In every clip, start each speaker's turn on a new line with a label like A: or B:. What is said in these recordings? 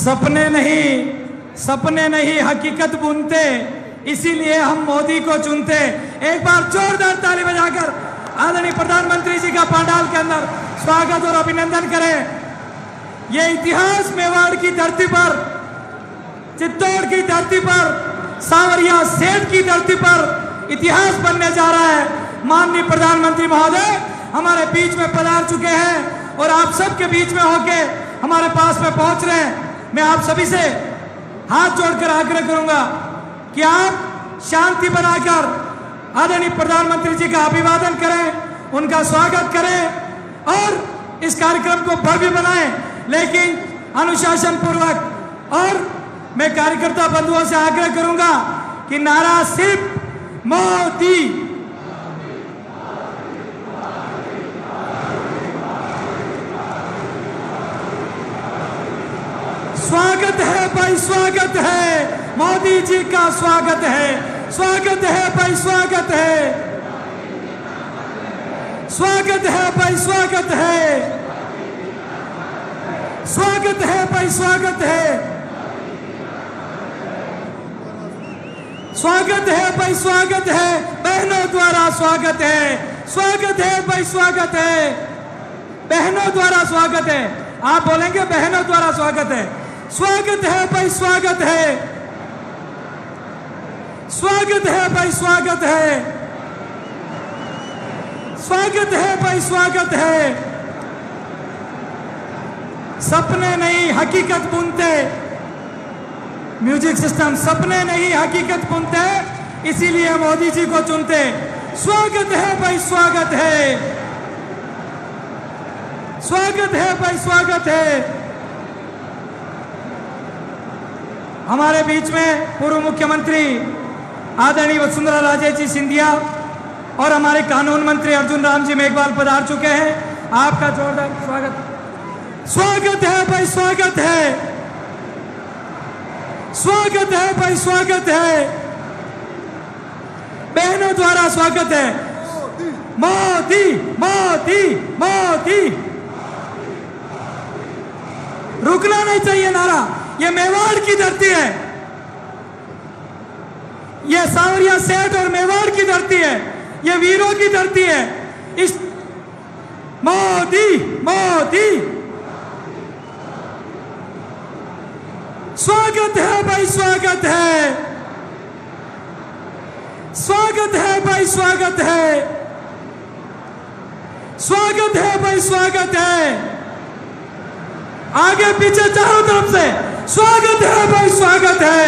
A: सपने नहीं हकीकत बुनते, इसीलिए हम मोदी को चुनते। एक बार जोरदार ताली बजाकर आदरणीय प्रधानमंत्री जी का पंडाल के अंदर स्वागत और अभिनंदन करें। ये इतिहास मेवाड़ की धरती पर, चित्तौड़ की धरती पर, सांवरिया सेठ की धरती पर इतिहास बनने जा रहा है। माननीय प्रधानमंत्री महोदय हमारे बीच में पधार चुके हैं और आप सबके बीच में होके हमारे पास में पहुंच रहे हैं। मैं आप सभी से हाथ जोड़कर आग्रह करूंगा कि आप शांति बनाकर आदरणीय प्रधानमंत्री जी का अभिवादन करें, उनका स्वागत करें और इस कार्यक्रम को भव्य बनाएं, लेकिन अनुशासन पूर्वक। और मैं कार्यकर्ता बंधुओं से आग्रह करूंगा कि नारा सिर्फ मोदी, स्वागत है भाई, स्वागत है मोदी जी का, स्वागत है, स्वागत है भाई, स्वागत है, स्वागत है भाई, स्वागत है, स्वागत है भाई, स्वागत है, स्वागत है भाई, स्वागत है, बहनों द्वारा स्वागत है, स्वागत है भाई, स्वागत है, बहनों द्वारा स्वागत है। आप बोलेंगे बहनों द्वारा स्वागत है, स्वागत है भाई, स्वागत है, स्वागत है भाई, स्वागत है, स्वागत है भाई, स्वागत है। सपने नहीं हकीकत बुनते, म्यूजिक सिस्टम, सपने नहीं हकीकत बुनते, इसीलिए मोदी जी को चुनते। स्वागत है भाई, स्वागत है, स्वागत है भाई, स्वागत है। हमारे बीच में पूर्व मुख्यमंत्री आदरणीय वसुंधरा राजे जी सिंधिया और हमारे कानून मंत्री अर्जुन राम जी मेघवाल पधार चुके हैं। आपका जोरदार स्वागत, स्वागत है भाई, स्वागत है, स्वागत है भाई, स्वागत है, बहनों द्वारा स्वागत है। मोदी मोदी मोदी, रुकना नहीं चाहिए नारा। ये मेवाड़ की धरती है, ये सांवरिया सेठ और मेवाड़ की धरती है, ये वीरों की धरती है। इस मोदी मोदी, स्वागत है भाई, स्वागत है, स्वागत है भाई, स्वागत है, स्वागत है भाई, स्वागत है। आगे पीछे चारों तरफ से स्वागत है भाई, स्वागत है,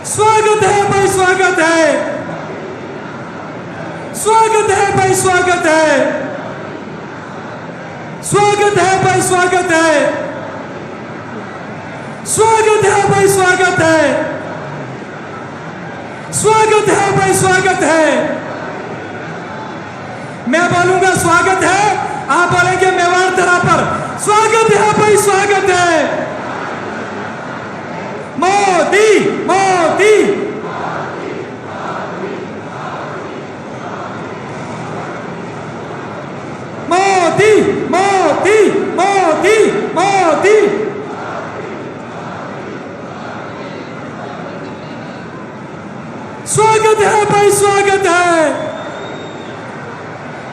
A: स्वागत है भाई, स्वागत है, स्वागत है भाई, स्वागत है, स्वागत है भाई, स्वागत है, स्वागत है भाई, स्वागत है, स्वागत है भाई, स्वागत है। मैं बोलूंगा स्वागत है, आप बोलेंगे मेवाड़ धरा पर स्वागत है भाई, स्वागत है। मोदी मोदी, मोदी मोदी मोदी मोदी, स्वागत है भाई, स्वागत है,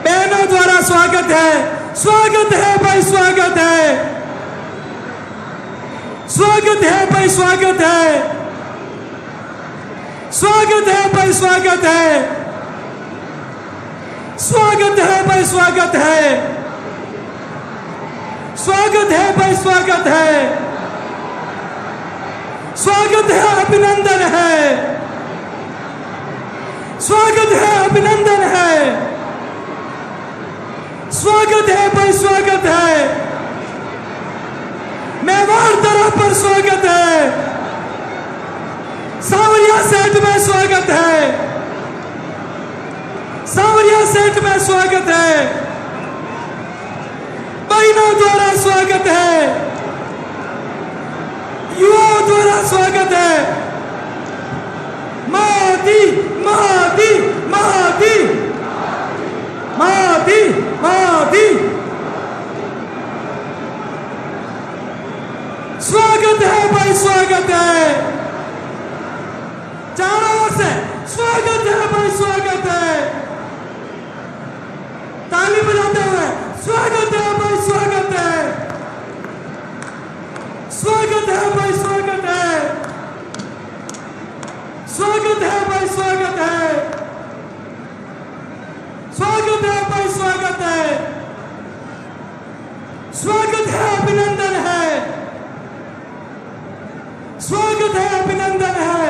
A: बहनों द्वारा स्वागत है, स्वागत है भाई, स्वागत है, स्वागत है भाई, स्वागत है, स्वागत है भाई, स्वागत है, स्वागत है भाई, स्वागत है, स्वागत है भाई, स्वागत है, स्वागत है, अभिनंदन है, स्वागत है, अभिनंदन है, स्वागत है भाई, स्वागत है, मेवाड़ धरा पर स्वागत है, सांवरिया सेठ में स्वागत है, सांवरिया सेठ में स्वागत है, बहनों द्वारा स्वागत है, युवाओं द्वारा स्वागत है। मोदी मोदी मोदी मोदी मोदी, स्वागत है भाई, स्वागत है चारों ओर से, स्वागत है भाई, स्वागत है। ताली बजाते हुए स्वागत है भाई, स्वागत है, स्वागत है भाई, स्वागत है, स्वागत है भाई, स्वागत है, स्वागत है भाई, स्वागत है, स्वागत है, अभिनंदन है, स्वागत है, अभिनंदन है,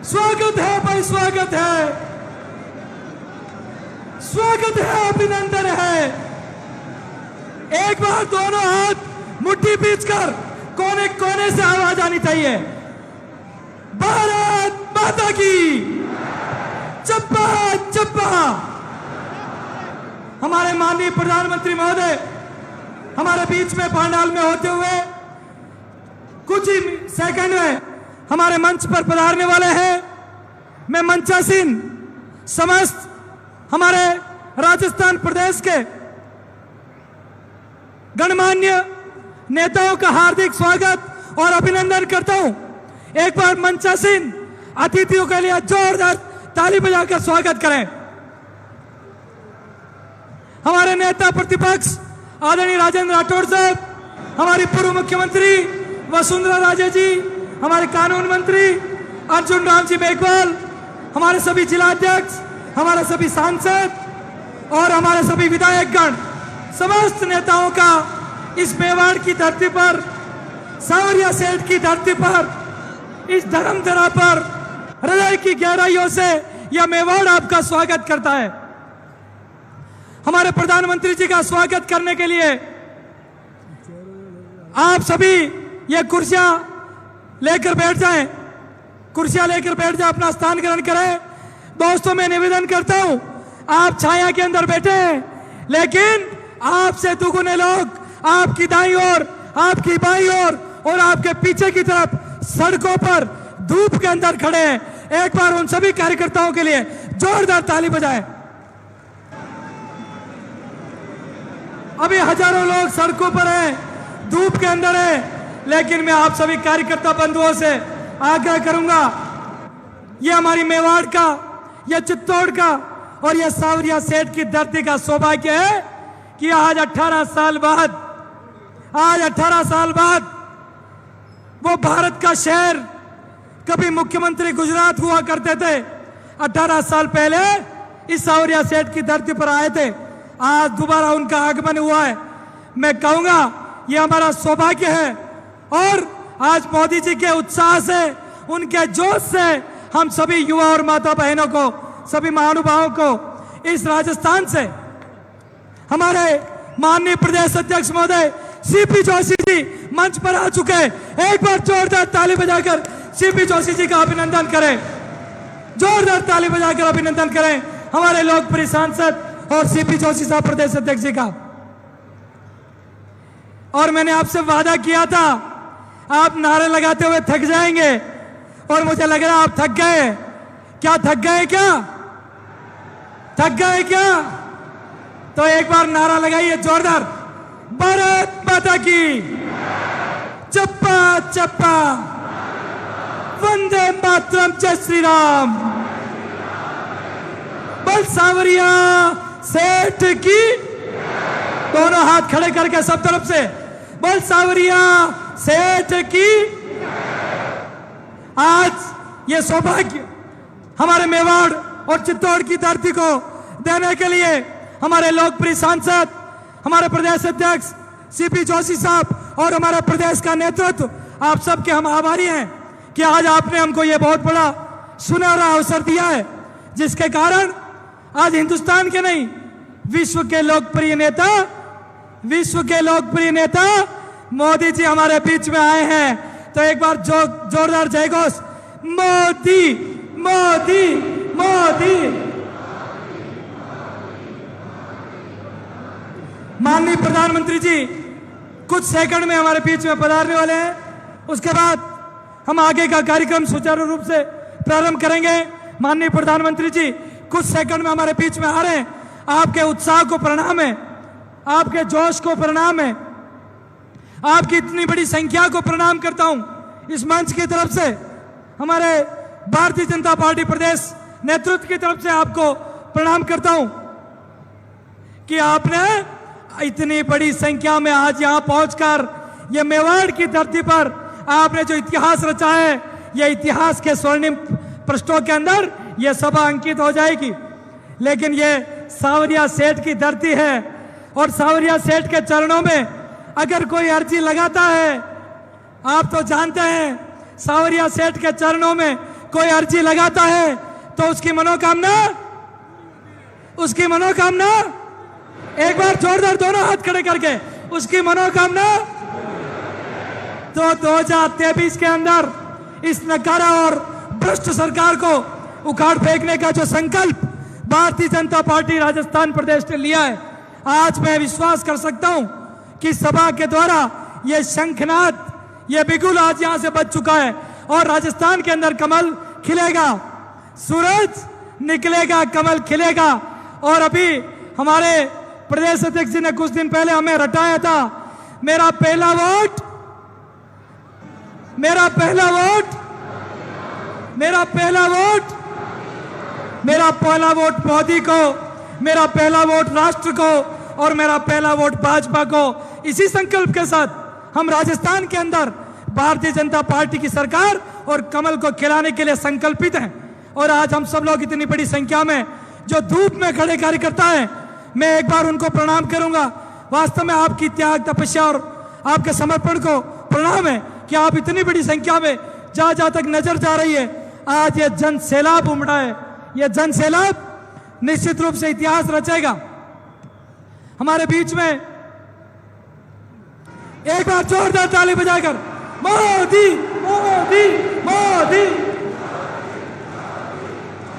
A: स्वागत है भाई, स्वागत है, स्वागत है, अभिनंदन है। एक बार दोनों हाथ मुट्ठी पींचकर कोने कोने से आवाज आनी चाहिए, भारत माता की चप्पा चप्पा। हमारे माननीय प्रधानमंत्री महोदय हमारे बीच में पंडाल में होते हुए कुछ ही सेकंड में हमारे मंच पर पधारने वाले हैं। मैं मंचासीन समस्त हमारे राजस्थान प्रदेश के गणमान्य नेताओं का हार्दिक स्वागत और अभिनंदन करता हूं। एक बार मंचासीन अतिथियों के लिए जोरदार ताली बजाकर स्वागत करें। हमारे नेता प्रतिपक्ष आदरणीय राजेंद्र राठौड़ साहब, हमारी पूर्व मुख्यमंत्री वसुंधरा राजे जी, हमारे कानून मंत्री अर्जुन राम जी मेघवाल, हमारे सभी जिलाध्यक्ष, हमारे सभी सांसद और हमारे सभी विधायकगण, समस्त नेताओं का इस मेवाड़ की धरती पर, सावरिया सेठ की धरती पर, इस धर्मधरा पर हृदय की गहराइयों से यह मेवाड़ आपका स्वागत करता है। हमारे प्रधानमंत्री जी का स्वागत करने के लिए आप सभी ये कुर्सियां लेकर बैठ जाएं, कुर्सियां लेकर बैठ जाएं, अपना स्थान ग्रहण करें। दोस्तों, मैं निवेदन करता हूं, आप छाया के अंदर बैठे हैं, लेकिन आपसे दुगुने लोग आपकी दाईं ओर, आपकी बाईं ओर और आपके पीछे की तरफ सड़कों पर धूप के अंदर खड़े हैं। एक बार उन सभी कार्यकर्ताओं के लिए जोरदार ताली बजाएं। अभी हजारों लोग सड़कों पर हैं, धूप के अंदर हैं, लेकिन मैं आप सभी कार्यकर्ता बंधुओं से आग्रह करूंगा, यह हमारी मेवाड़ का, यह चित्तौड़ का और यह सावरिया सेठ की धरती का सौभाग्य है कि आज 18 साल बाद वो भारत का शहर, कभी मुख्यमंत्री गुजरात हुआ करते थे, 18 साल पहले इस सावरिया सेठ की धरती पर आए थे। आज दोबारा उनका आगमन हुआ है। मैं कहूंगा यह हमारा सौभाग्य है और आज मोदी जी के उत्साह से, उनके जोश से हम सभी युवा और माता बहनों को, सभी महानुभावों को इस राजस्थान से हमारे माननीय प्रदेश अध्यक्ष महोदय सीपी जोशी जी मंच पर आ चुके हैं। एक बार जोरदार ताली बजाकर सीपी जोशी जी का अभिनंदन करें, जोरदार ताली बजाकर अभिनंदन करें हमारे लोकप्रिय सांसद और सीपी जोशी साहब प्रदेश अध्यक्ष जी का। और मैंने आपसे वादा किया था, आप नारे लगाते हुए थक जाएंगे और मुझे लग रहा है आप थक गए। क्या थक गए? क्या थक गए? क्या? तो एक बार नारा लगाइए जोरदार, भारत माता की चप्पा चप्पा, वंदे मातरम, जय श्री राम, बल सावरिया सेठ की। दोनों हाथ खड़े करके सब तरफ से, बल सावरिया सेठ की। आज ये सौभाग्य हमारे मेवाड़ और चित्तौड़ की धरती को देने के लिए हमारे लोकप्रिय सांसद, हमारे प्रदेश अध्यक्ष सीपी जोशी साहब और हमारे प्रदेश का नेतृत्व, आप सबके हम आभारी हैं कि आज आपने हमको ये बहुत बड़ा सुनहरा अवसर दिया है, जिसके कारण आज हिंदुस्तान के नहीं, विश्व के लोकप्रिय नेता मोदी जी हमारे बीच में आए हैं। तो एक बार जोरदार जय घोष, मोदी मोदी मोदी। माननीय प्रधानमंत्री जी कुछ सेकंड में हमारे बीच में पधारने वाले हैं, उसके बाद हम आगे का कार्यक्रम सुचारू रूप से प्रारंभ करेंगे। माननीय प्रधानमंत्री जी कुछ सेकंड में हमारे बीच में आ रहे हैं। आपके उत्साह को प्रणाम है, आपके जोश को प्रणाम है। आपकी इतनी बड़ी संख्या को प्रणाम करता हूं इस मंच की तरफ से, हमारे भारतीय जनता पार्टी प्रदेश नेतृत्व की तरफ से आपको प्रणाम करता हूं कि आपने इतनी बड़ी संख्या में आज यहां पहुंचकर ये मेवाड़ की धरती पर आपने जो इतिहास रचा है, ये इतिहास के स्वर्णिम पृष्ठों के अंदर ये सभा अंकित हो जाएगी। लेकिन ये सावरिया सेठ की धरती है और सावरिया सेठ के चरणों में अगर कोई अर्जी लगाता है, आप तो जानते हैं सावरिया सेठ के चरणों में कोई अर्जी लगाता है तो उसकी मनोकामना एक बार जोरदार दोनों हाथ खड़े करके उसकी मनोकामना तो 2023 के अंदर इस नकारा और भ्रष्ट सरकार को उखाड़ फेंकने का जो संकल्प भारतीय जनता पार्टी राजस्थान प्रदेश ने लिया है, आज मैं विश्वास कर सकता हूं कि सभा के द्वारा ये शंखनाद, ये बिगुल आज यहां से बज चुका है और राजस्थान के अंदर कमल खिलेगा, सूरज निकलेगा, कमल खिलेगा। और अभी हमारे प्रदेश अध्यक्ष जी ने कुछ दिन पहले हमें रटाया था, मेरा पहला वोट मोदी को, मेरा पहला वोट राष्ट्र को और मेरा पहला वोट भाजपा को। इसी संकल्प के साथ हम राजस्थान के अंदर भारतीय जनता पार्टी की सरकार और कमल को खिलाने के लिए संकल्पित हैं। और आज हम सब लोग इतनी बड़ी संख्या में जो धूप में खड़े कार्यकर्ता हैं, मैं एक बार उनको प्रणाम करूंगा। वास्तव में आपकी त्याग, तपस्या और आपके समर्पण को प्रणाम है कि आप इतनी बड़ी संख्या में जहां तक नजर जा रही है, आज ये जन सैलाब उमड़ा है। ये जन सैलाब निश्चित रूप से इतिहास रचेगा। हमारे बीच में एक बार जोरदार ताली बजाकर मोदी मोदी मोदी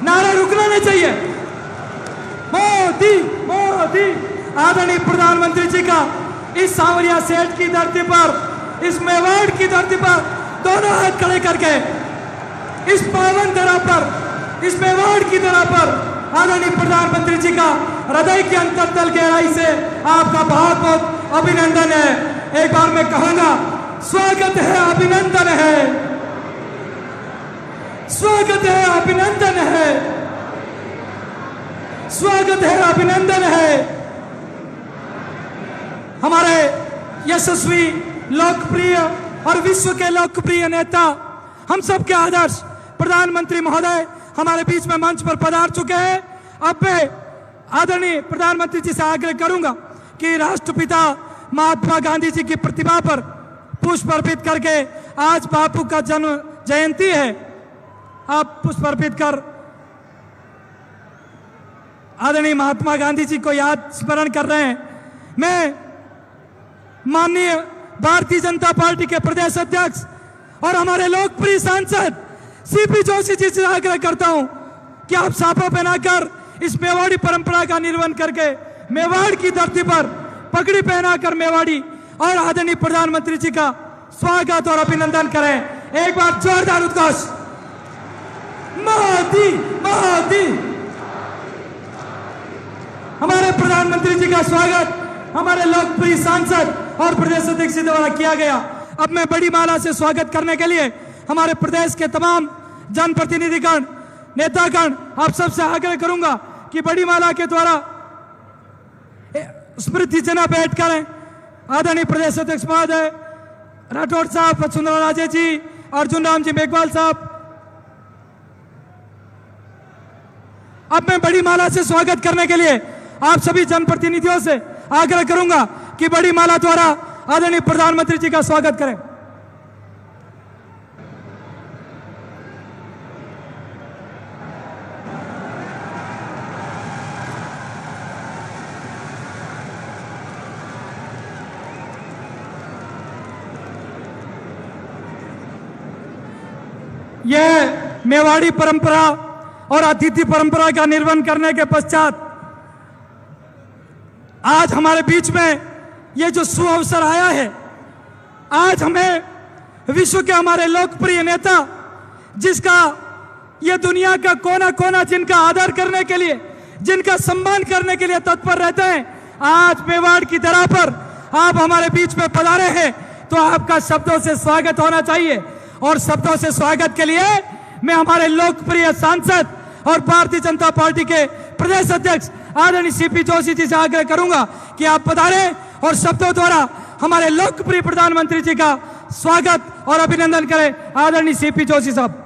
A: नारा रुकना नहीं चाहिए। मोदी मोदी। आदरणीय प्रधानमंत्री जी का इस सावरिया सेठ की धरती पर, इस मेवाड़ की धरती पर दोनों हाथ खड़े करके इस पावन धरा पर, इस मेवाड़ की धरा पर आदरणीय प्रधानमंत्री जी का हृदय के अंतरतल गहराई से आपका बहुत बहुत अभिनंदन है। एक बार मैं कहूंगा, स्वागत है, अभिनंदन है, स्वागत है, अभिनंदन है, स्वागत है, अभिनंदन है। हमारे यशस्वी, लोकप्रिय और विश्व के लोकप्रिय नेता, हम सबके आदर्श प्रधानमंत्री महोदय हमारे बीच में मंच पर पधार चुके हैं। अब मैं आदरणीय प्रधानमंत्री जी से आग्रह करूंगा कि राष्ट्रपिता महात्मा गांधी जी की प्रतिमा पर पुष्प अर्पित करके, आज बापू का जन्म जयंती है, आप पुष्प अर्पित कर आदरणीय महात्मा गांधी जी को याद स्मरण कर रहे हैं। मैं माननीय भारतीय जनता पार्टी के प्रदेश अध्यक्ष और हमारे लोकप्रिय सांसद सीपी जोशी जी से आग्रह करता हूं कि आप साफा पहनाकर इस मेवाड़ी परंपरा का निर्वहन करके मेवाड़ की धरती पर पगड़ी पहनाकर मेवाड़ी और आदरणीय प्रधानमंत्री जी का स्वागत और अभिनंदन करें। एक बार जोरदार उद्घोष, मोदी मोदी। हमारे प्रधानमंत्री जी का स्वागत हमारे लोकप्रिय सांसद और प्रदेश अध्यक्ष जी द्वारा किया गया। अब मैं बड़ी माला से स्वागत करने के लिए हमारे प्रदेश के तमाम जनप्रतिनिधिगण, नेतागण, आप सबसे आग्रह करूंगा कि बड़ी माला के द्वारा स्मृति चिन्ह भेंट करें। आदरणीय प्रदेश अध्यक्ष महोदय राठौड़ साहब, वसुंधरा राजे जी, अर्जुन राम जी मेघवाल साहब, अब मैं बड़ी माला से स्वागत करने के लिए आप सभी जनप्रतिनिधियों से आग्रह करूंगा कि बड़ी माला द्वारा आदरणीय प्रधानमंत्री जी का स्वागत करें। यह मेवाड़ी परंपरा और अतिथि परंपरा का निर्वहन करने के पश्चात आज हमारे बीच में यह जो सुअवसर आया है, आज हमें विश्व के हमारे लोकप्रिय नेता, जिसका यह दुनिया का कोना कोना जिनका आदर करने के लिए, जिनका सम्मान करने के लिए तत्पर रहते हैं, आज मेवाड़ की धरा पर आप हमारे बीच में पधारे हैं। तो आपका शब्दों से स्वागत होना चाहिए। और शब्दों से स्वागत के लिए मैं हमारे लोकप्रिय सांसद और भारतीय जनता पार्टी के प्रदेश अध्यक्ष आदरणीय सीपी जोशी जी से आग्रह करूंगा कि आप पधारें और शब्दों द्वारा हमारे लोकप्रिय प्रधानमंत्री जी का स्वागत और अभिनंदन करें। आदरणीय सीपी जोशी साहब।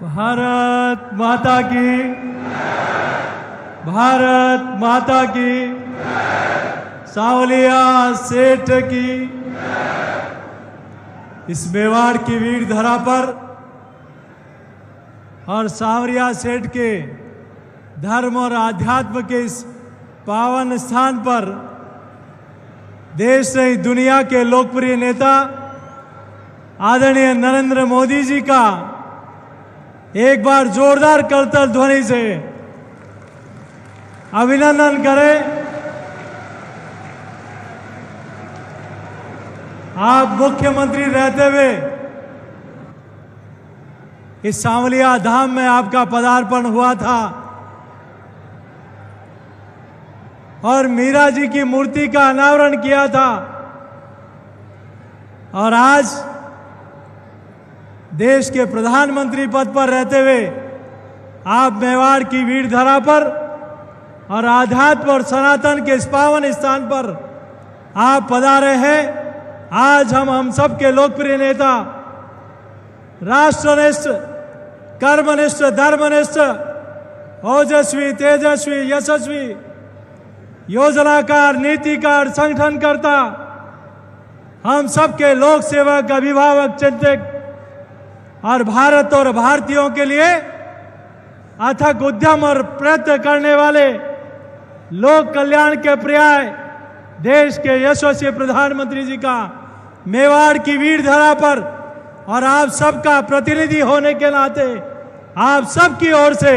B: भारत माता की, भारत माता की, सांवलिया सेठ की। इस मेवाड़ की वीर धरा पर और सांवरिया सेठ के धर्म और आध्यात्म के इस पावन स्थान पर देश नहीं दुनिया के लोकप्रिय नेता आदरणीय नरेंद्र मोदी जी का एक बार जोरदार करतल ध्वनि से अभिनंदन करें। आप मुख्यमंत्री रहते हुए इस सांवलिया धाम में आपका पदार्पण हुआ था और मीरा जी की मूर्ति का अनावरण किया था। और आज देश के प्रधानमंत्री पद पर रहते हुए आप मेवाड़ की वीर धरा पर और आध्यात्म और सनातन के इस पावन स्थान पर आप पधारे हैं। आज हम सब के लोकप्रिय नेता, राष्ट्रनिष्ठ, कर्मनिष्ठ, धर्मनिष्ठ, ओजस्वी, तेजस्वी, यशस्वी, योजनाकार, नीतिकार, संगठनकर्ता, हम सबके लोक सेवक, अभिभावक, चिंतक और भारत और भारतीयों के लिए अथक उद्यम और प्रयत्न करने वाले, लोक कल्याण के पर्याय देश के यशस्वी प्रधानमंत्री जी का मेवाड़ की वीर धरा पर और आप सबका प्रतिनिधि होने के नाते आप सबकी ओर से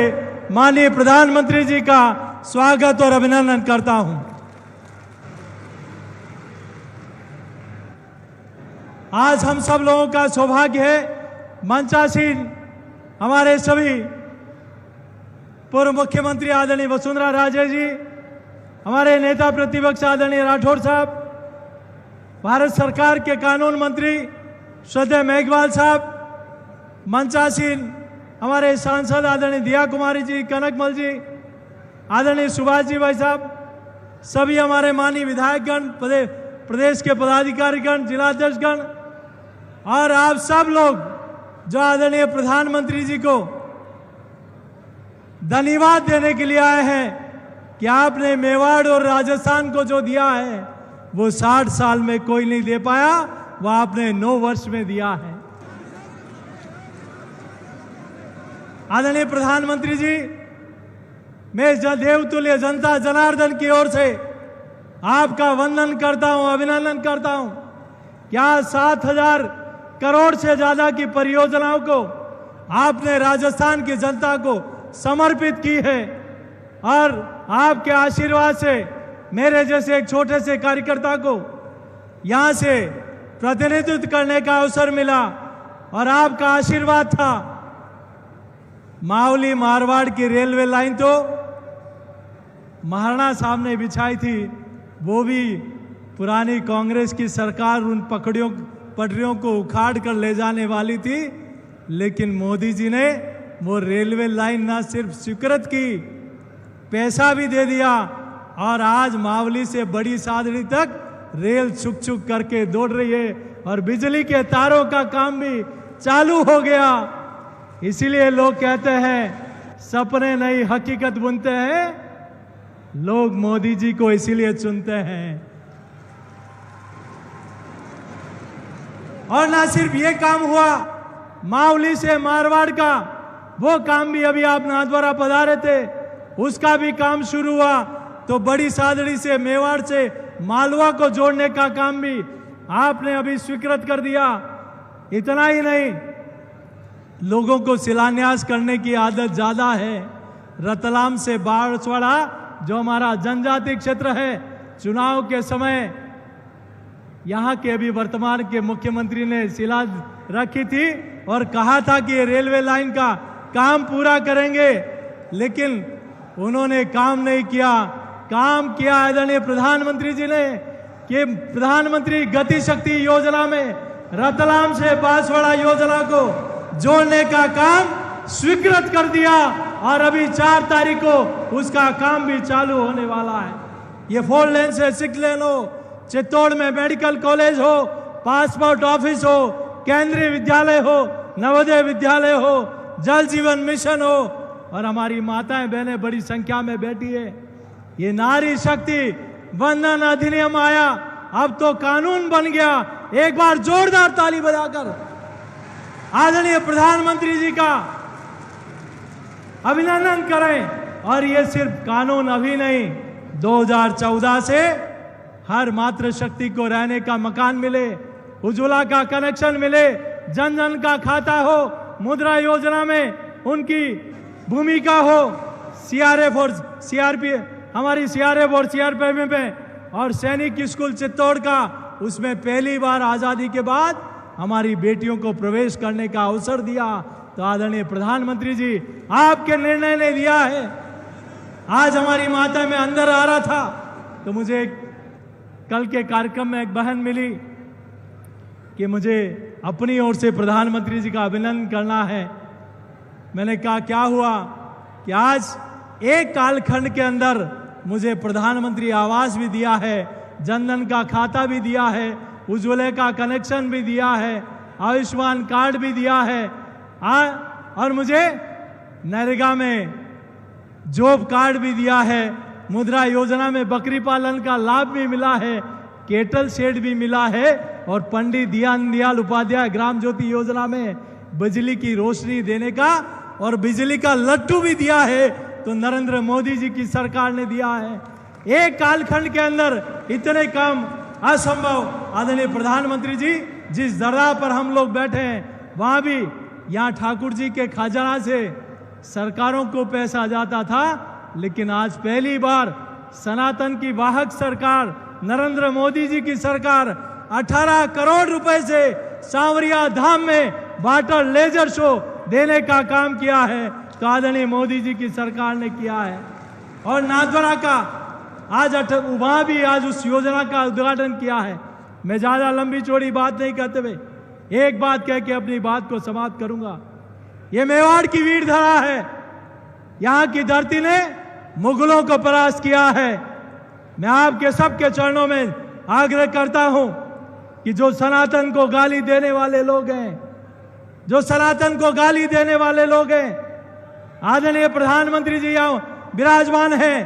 B: माननीय प्रधानमंत्री जी का स्वागत और अभिनंदन करता हूं। आज हम सब लोगों का सौभाग्य है मंचासीन हमारे सभी पूर्व मुख्यमंत्री आदरणीय वसुंधरा राजे जी, हमारे नेता प्रतिपक्ष आदरणीय राठौड़ साहब, भारत सरकार के कानून मंत्री श्रद्धेय मेघवाल साहब, मंचासीन हमारे सांसद आदरणीय दिया कुमारी जी, कनकमल जी, आदरणीय सुभाष जी भाई साहब, सभी हमारे माननीय विधायकगण, प्रदेश के पदाधिकारीगण, जिलाध्यक्षगण और आप सब लोग जो आदरणीय प्रधानमंत्री जी को धन्यवाद देने के लिए आए हैं कि आपने मेवाड़ और राजस्थान को जो दिया है वो 60 साल में कोई नहीं दे पाया, वो आपने 9 वर्ष में दिया है। आदरणीय प्रधानमंत्री जी, मैं देवतुल्य जनता जनार्दन की ओर से आपका वंदन करता हूं, अभिनंदन करता हूं। क्या 7,000 करोड़ से ज्यादा की परियोजनाओं को आपने राजस्थान की जनता को समर्पित की है और आपके आशीर्वाद से मेरे जैसे एक छोटे से कार्यकर्ता को यहां से प्रतिनिधित्व करने का अवसर मिला और आपका आशीर्वाद था। मावली मारवाड़ की रेलवे लाइन तो महाराणा साहब ने बिछाई थी, वो भी पुरानी कांग्रेस की सरकार उन पटरियों को उखाड़ कर ले जाने वाली थी, लेकिन मोदी जी ने वो रेलवे लाइन ना सिर्फ स्वीकृत की, पैसा भी दे दिया और आज मावली से बड़ी सादड़ी तक रेल छुक छुक करके दौड़ रही है और बिजली के तारों का काम भी चालू हो गया। इसीलिए लोग कहते हैं सपने नहीं हकीकत बुनते हैं, लोग मोदी जी को इसीलिए चुनते हैं। और ना सिर्फ ये काम हुआ, मावली से मारवाड़ का वो काम भी अभी आप नाथद्वारा पधारे थे, उसका भी काम शुरू हुआ। तो बड़ी सादड़ी से मेवाड़ से मालवा को जोड़ने का काम भी आपने अभी स्वीकृत कर दिया। इतना ही नहीं, लोगों को शिलान्यास करने की आदत ज्यादा है। रतलाम से बांसवाड़ा जो हमारा जनजाति क्षेत्र है, चुनाव के समय यहाँ के अभी वर्तमान के मुख्यमंत्री ने शिला रखी थी और कहा था कि रेलवे लाइन का काम पूरा करेंगे, लेकिन उन्होंने काम नहीं किया। काम किया आदरणीय प्रधानमंत्री जी ने कि प्रधानमंत्री गति शक्ति योजना में रतलाम से बांसवाड़ा योजना को जोड़ने का काम स्वीकृत कर दिया और अभी 4 तारीख को उसका काम भी चालू होने वाला है। ये 4 लेन से 6 लेन हो, चित्तौड़ में मेडिकल कॉलेज हो, पासपोर्ट ऑफिस हो, केंद्रीय विद्यालय हो, नवोदय विद्यालय हो, जल जीवन मिशन हो, और हमारी माताएं बहनें बड़ी संख्या में बैठी है। ये नारी शक्ति वंदन अधिनियम आया, अब तो कानून बन गया। एक बार जोरदार ताली बजाकर आदरणीय प्रधानमंत्री जी का अभिनंदन करें। और ये सिर्फ कानून अभी नहीं, 2014 से हर मातृशक्ति को रहने का मकान मिले, उज्ज्वला का कनेक्शन मिले, जन जन का खाता हो, मुद्रा योजना में उनकी भूमिका हो, सीआरएफ और सीआरपी हमारी सीआरएफ और सीआरपीएफ में, और सैनिक स्कूल चित्तौड़ का, उसमें पहली बार आज़ादी के बाद हमारी बेटियों को प्रवेश करने का अवसर दिया। तो आदरणीय प्रधानमंत्री जी आपके निर्णय ने दिया है। आज हमारी माता में अंदर आ रहा था तो मुझे कल के कार्यक्रम में एक बहन मिली कि मुझे अपनी ओर से प्रधानमंत्री जी का अभिनंदन करना है। मैंने कहा क्या हुआ कि आज एक कालखंड के अंदर मुझे प्रधानमंत्री आवास भी दिया है, जनधन का खाता भी दिया है, उज्ज्वला का कनेक्शन भी दिया है, आयुष्मान कार्ड भी दिया है, और मुझे नरेगा में जॉब कार्ड भी दिया है, मुद्रा योजना में बकरी पालन का लाभ भी मिला है, केटल शेड भी मिला है, और पंडित दीनदयाल उपाध्याय ग्राम ज्योति योजना में बिजली की रोशनी देने का और बिजली का लट्टू भी दिया है। तो नरेंद्र मोदी जी की सरकार ने दिया है। एक कालखंड के अंदर इतने काम असंभव। आदरणीय प्रधानमंत्री जी जिस दरगाह पर हम लोग बैठे हैं वहां भी यहाँ ठाकुर जी के खजाना से सरकारों को पैसा जाता था, लेकिन आज पहली बार सनातन की वाहक सरकार नरेंद्र मोदी जी की सरकार 18 करोड़ रुपए से सांवरिया धाम में वाटर लेजर शो देने का काम किया है। तो आदरणीय मोदी जी की सरकार ने किया है। और नाथद्वारा का आज वहां भी आज उस योजना का उद्घाटन किया है। मैं ज्यादा लंबी चौड़ी बात नहीं करते हुए एक बात कह के अपनी बात को समाप्त करूंगा। ये मेवाड़ की वीर धरा है, यहाँ की धरती ने मुगलों को परास्त किया है। मैं आपके सबके चरणों में आग्रह करता हूं कि जो सनातन को गाली देने वाले लोग हैं, जो सनातन को गाली देने वाले लोग हैं, आदरणीय प्रधानमंत्री जी यहाँ विराजमान हैं।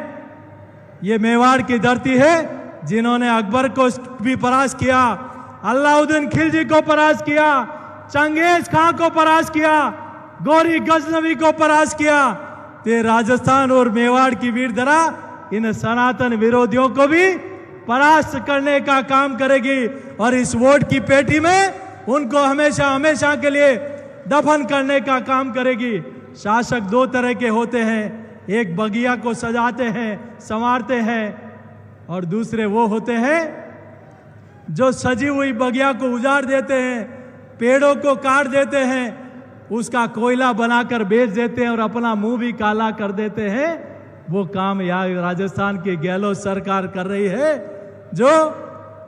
B: ये मेवाड़ की धरती है जिन्होंने अकबर को भी परास्त किया, अलाउद्दीन खिलजी को परास्त किया, चंगेज खां को परास्त किया, गौरी गजनवी को परास्त किया। तो राजस्थान और मेवाड़ की वीर धरा इन सनातन विरोधियों को भी परास्त करने का काम करेगी और इस वोट की पेटी में उनको हमेशा हमेशा के लिए दफन करने का काम करेगी। शासक 2 तरह के होते हैं, एक बगिया को सजाते हैं, संवारते हैं, और दूसरे वो होते हैं जो सजी हुई बगिया को उजाड़ देते हैं, पेड़ों को काट देते हैं, उसका कोयला बनाकर बेच देते हैं और अपना मुंह भी काला कर देते हैं। वो काम यहाँ राजस्थान की गहलोत सरकार कर रही है। जो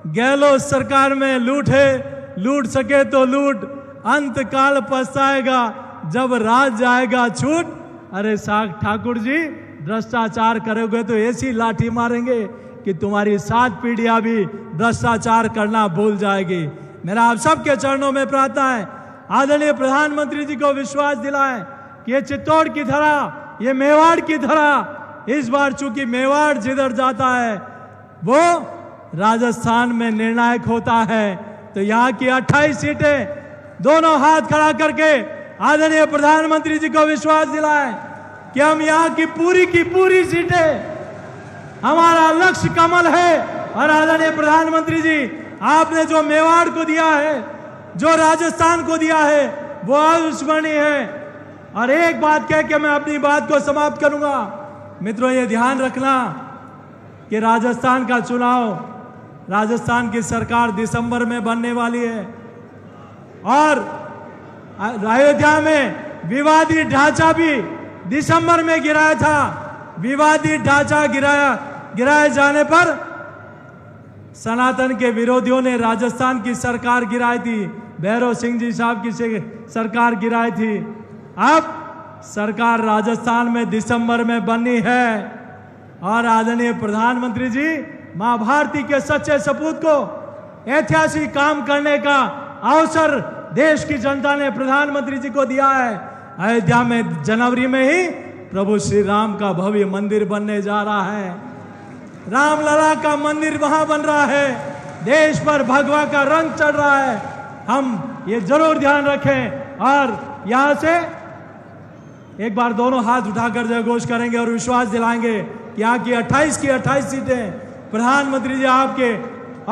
B: गहलोत सरकार में लूट है, लूट सके तो लूट, अंत काल पछताएगा जब राज जाएगा छूट। अरे साग ठाकुर जी भ्रष्टाचार करोगे तो ऐसी लाठी मारेंगे कि तुम्हारी 7 पीढ़ियां भी भ्रष्टाचार करना भूल जाएगी। मेरा आप सबके चरणों में प्रार्थना है, आदरणीय प्रधानमंत्री जी को विश्वास दिलाएं कि ये चित्तौड़ की धरा, ये मेवाड़ की धरा, इस बार चूंकि मेवाड़ जिधर जाता है वो राजस्थान में निर्णायक होता है। तो यहाँ की 28 सीटें दोनों हाथ खड़ा करके आदरणीय प्रधानमंत्री जी को विश्वास दिलाएं कि हम यहाँ की पूरी सीटें, हमारा लक्ष्य कमल है। और आदरणीय प्रधानमंत्री जी आपने जो मेवाड़ को दिया है, जो राजस्थान को दिया है, वो अविस्मरणीय है। और एक बात कह के मैं अपनी बात को समाप्त करूंगा। मित्रों ये ध्यान रखना कि राजस्थान का चुनाव, राजस्थान की सरकार दिसंबर में बनने वाली है और अयोध्या में विवादित ढांचा भी दिसंबर में गिराया था। विवादित ढांचा गिराया गिराए जाने पर सनातन के विरोधियों ने राजस्थान की सरकार गिराई थी, भैरव सिंह जी साहब की सरकार गिराई थी। अब सरकार राजस्थान में दिसंबर में बननी है और आदरणीय प्रधानमंत्री जी मां भारती के सच्चे सपूत को ऐतिहासिक काम करने का अवसर देश की जनता ने प्रधानमंत्री जी को दिया है। अयोध्या में जनवरी में ही प्रभु श्री राम का भव्य मंदिर बनने जा रहा है। रामलला का मंदिर वहां बन रहा है। देश पर भगवा का रंग चढ़ रहा है। हम ये जरूर ध्यान रखें और यहां से एक बार दोनों हाथ उठाकर जय घोष करेंगे और विश्वास दिलाएंगे कि यहाँ की 28 की 28 सीटें प्रधानमंत्री जी आपके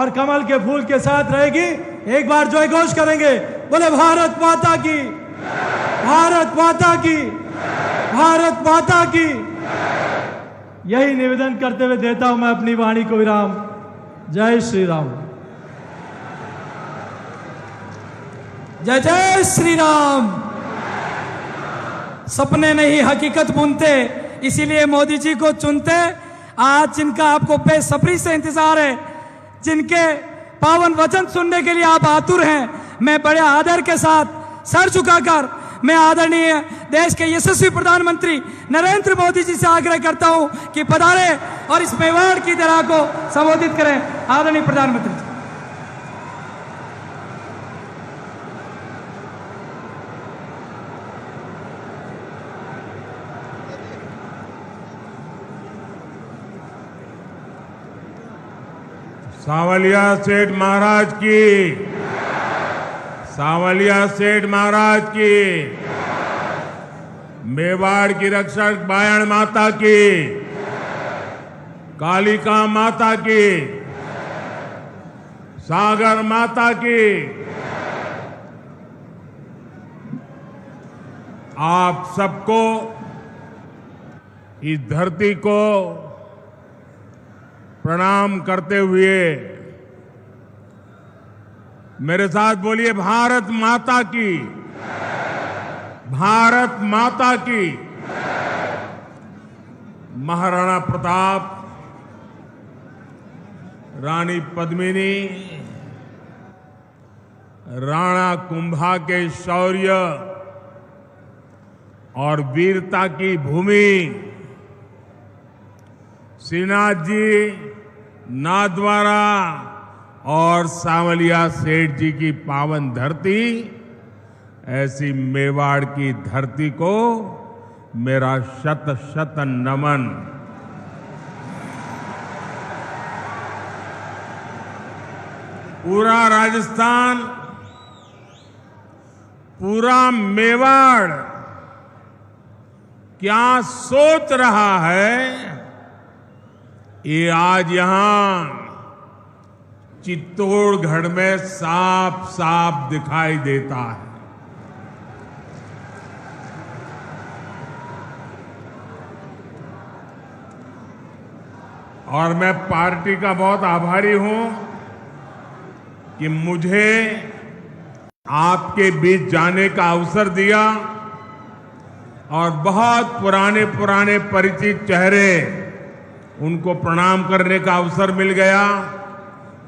B: और कमल के फूल के साथ रहेगी। एक बार जय घोष करेंगे, बोले भारत माता की, भारत माता की, भारत माता की। यही निवेदन करते हुए देता हूं मैं अपनी वाणी को विराम। जय श्री राम।
A: जय जय श्री राम। सपने नहीं हकीकत बुनते, इसीलिए मोदी जी को चुनते। आज जिनका आपको बेसब्री से इंतजार है, जिनके पावन वचन सुनने के लिए आप आतुर हैं, मैं बड़े आदर के साथ सर झुकाकर मैं आदरणीय देश के यशस्वी प्रधानमंत्री नरेंद्र मोदी जी से आग्रह करता हूं कि पधारे और इस मेवाड़ की तरह को संबोधित करें। आदरणीय प्रधानमंत्री जी।
C: सांवलिया सेठ महाराज की, सांवलिया सेठ महाराज की, मेवाड़ की रक्षक बायण माता की, कालिका माता की, सागर माता की। आप सबको, इस धरती को प्रणाम करते हुए मेरे साथ बोलिए, भारत माता की, भारत माता की। महाराणा प्रताप, रानी पद्मिनी, राणा कुंभा के शौर्य और वीरता की भूमि, श्रीनाथ जी, नाथद्वारा और सांवलिया सेठ जी की पावन धरती, ऐसी मेवाड़ की धरती को मेरा शत शत नमन। पूरा राजस्थान, पूरा मेवाड़ क्या सोच रहा है, ये आज यहां चित्तौड़गढ़ में साफ साफ दिखाई देता है। और मैं पार्टी का बहुत आभारी हूं कि मुझे आपके बीच जाने का अवसर दिया और बहुत पुराने पुराने परिचित चेहरे, उनको प्रणाम करने का अवसर मिल गया,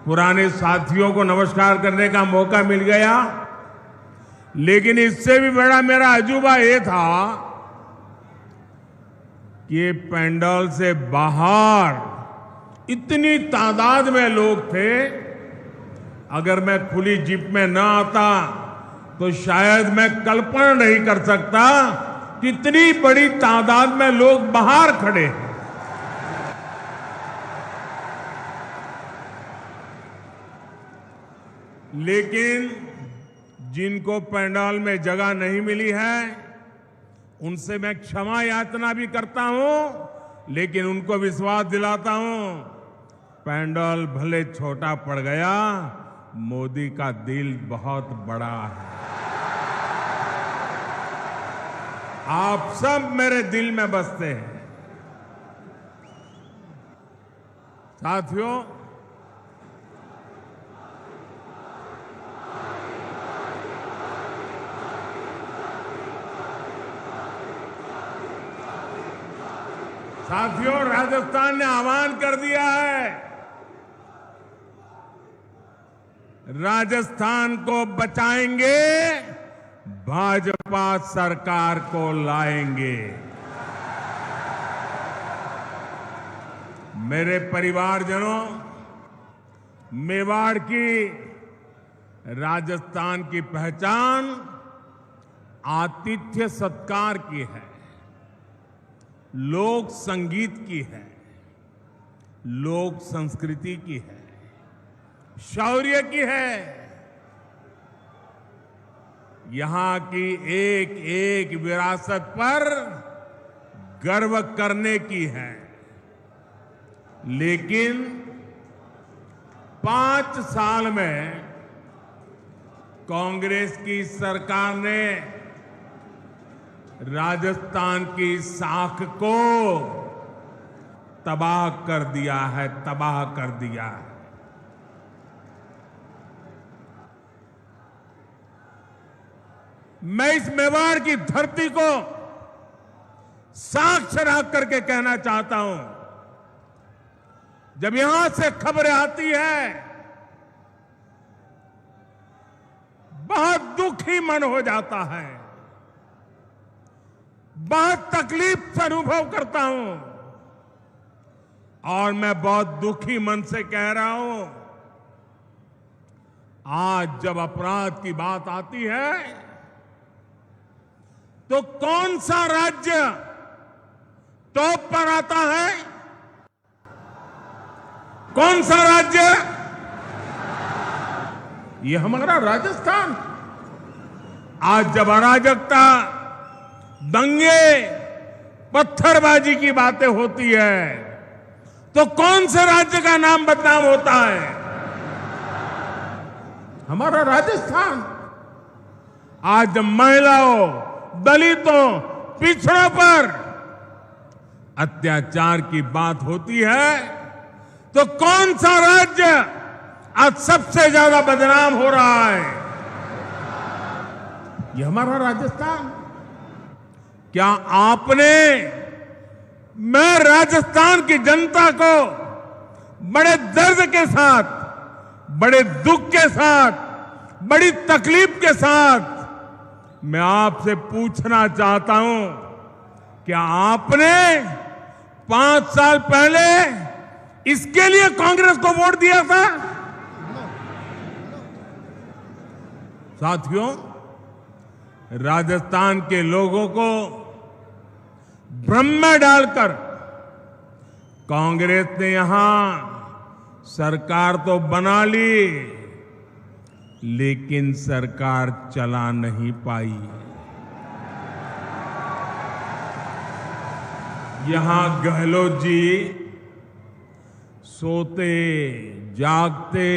C: पुराने साथियों को नमस्कार करने का मौका मिल गया। लेकिन इससे भी बड़ा मेरा अजूबा ये था कि ये पंडाल से बाहर इतनी तादाद में लोग थे। अगर मैं खुली जीप में ना आता तो शायद मैं कल्पना नहीं कर सकता कि इतनी बड़ी तादाद में लोग बाहर खड़े हैं। लेकिन जिनको पंडाल में जगह नहीं मिली है, उनसे मैं क्षमा याचना भी करता हूं, लेकिन उनको विश्वास दिलाता हूं, पंडाल भले छोटा पड़ गया, मोदी का दिल बहुत बड़ा है। आप सब मेरे दिल में बसते हैं। साथियों, राजस्थान ने आह्वान कर दिया है, राजस्थान को बचाएंगे, भाजपा सरकार को लाएंगे। मेरे परिवारजनों, मेवाड़ की, राजस्थान की पहचान आतिथ्य सत्कार की है, लोक संगीत की है, लोक संस्कृति की है, शौर्य की है। यहां की एक एक विरासत पर गर्व करने की है। लेकिन 5 साल में कांग्रेस की सरकार ने राजस्थान की साख को तबाह कर दिया है, तबाह कर दिया है। मैं इस मेवाड़ की धरती को साक्ष्य रख करके कहना चाहता हूं, जब यहां से खबरें आती है, बहुत दुखी मन हो जाता है, बहुत तकलीफ से अनुभव करता हूं। और मैं बहुत दुखी मन से कह रहा हूं, आज जब अपराध की बात आती है, तो कौन सा राज्य टॉप पर आता है? कौन सा राज्य? ये हमारा राजस्थान। आज जब अराजकता, दंगे, पत्थरबाजी की बातें होती है, तो कौन से राज्य का नाम बदनाम होता है? हमारा राजस्थान। आज जब महिलाओं, दलितों, पिछड़ों पर अत्याचार की बात होती है, तो कौन सा राज्य आज सबसे ज्यादा बदनाम हो रहा है? यह हमारा राजस्थान। क्या आपने, मैं राजस्थान की जनता को बड़े दर्द के साथ, बड़े दुख के साथ, बड़ी तकलीफ के साथ मैं आपसे पूछना चाहता हूं, क्या आपने 5 साल पहले इसके लिए कांग्रेस को वोट दिया था? साथियों, राजस्थान के लोगों को भ्रम में डालकर कांग्रेस ने यहां सरकार तो बना ली, लेकिन सरकार चला नहीं पाई। यहां गहलोत जी सोते, जागते,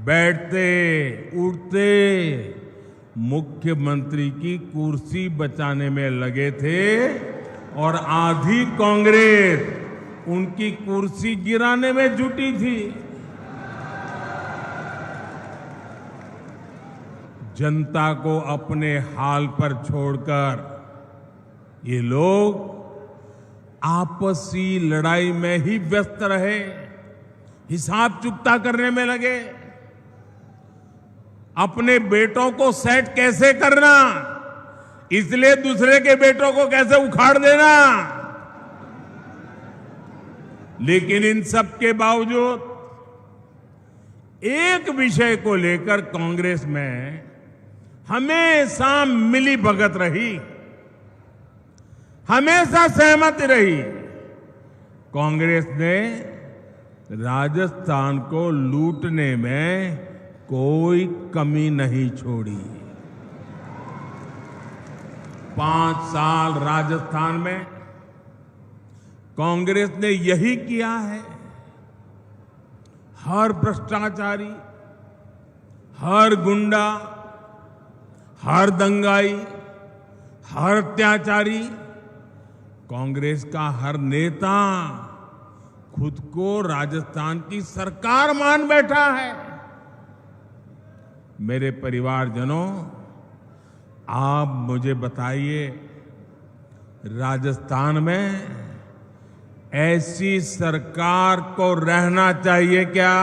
C: बैठते, उठते मुख्यमंत्री की कुर्सी बचाने में लगे थे, और आधी कांग्रेस उनकी कुर्सी गिराने में जुटी थी। जनता को अपने हाल पर छोड़कर ये लोग आपसी लड़ाई में ही व्यस्त रहे, हिसाब चुकता करने में लगे। अपने बेटों को सेट कैसे करना, इसलिए दूसरे के बेटों को कैसे उखाड़ देना। लेकिन इन सब के बावजूद एक विषय को लेकर कांग्रेस में हमेशा मिली भगत रही, हमेशा सहमति रही। कांग्रेस ने राजस्थान को लूटने में कोई कमी नहीं छोड़ी। 5 साल राजस्थान में कांग्रेस ने यही किया है। हर भ्रष्टाचारी, हर गुंडा, हर दंगाई, हर अत्याचारी, कांग्रेस का हर नेता खुद को राजस्थान की सरकार मान बैठा है। मेरे परिवारजनों, आप मुझे बताइए, राजस्थान में ऐसी सरकार को रहना चाहिए क्या?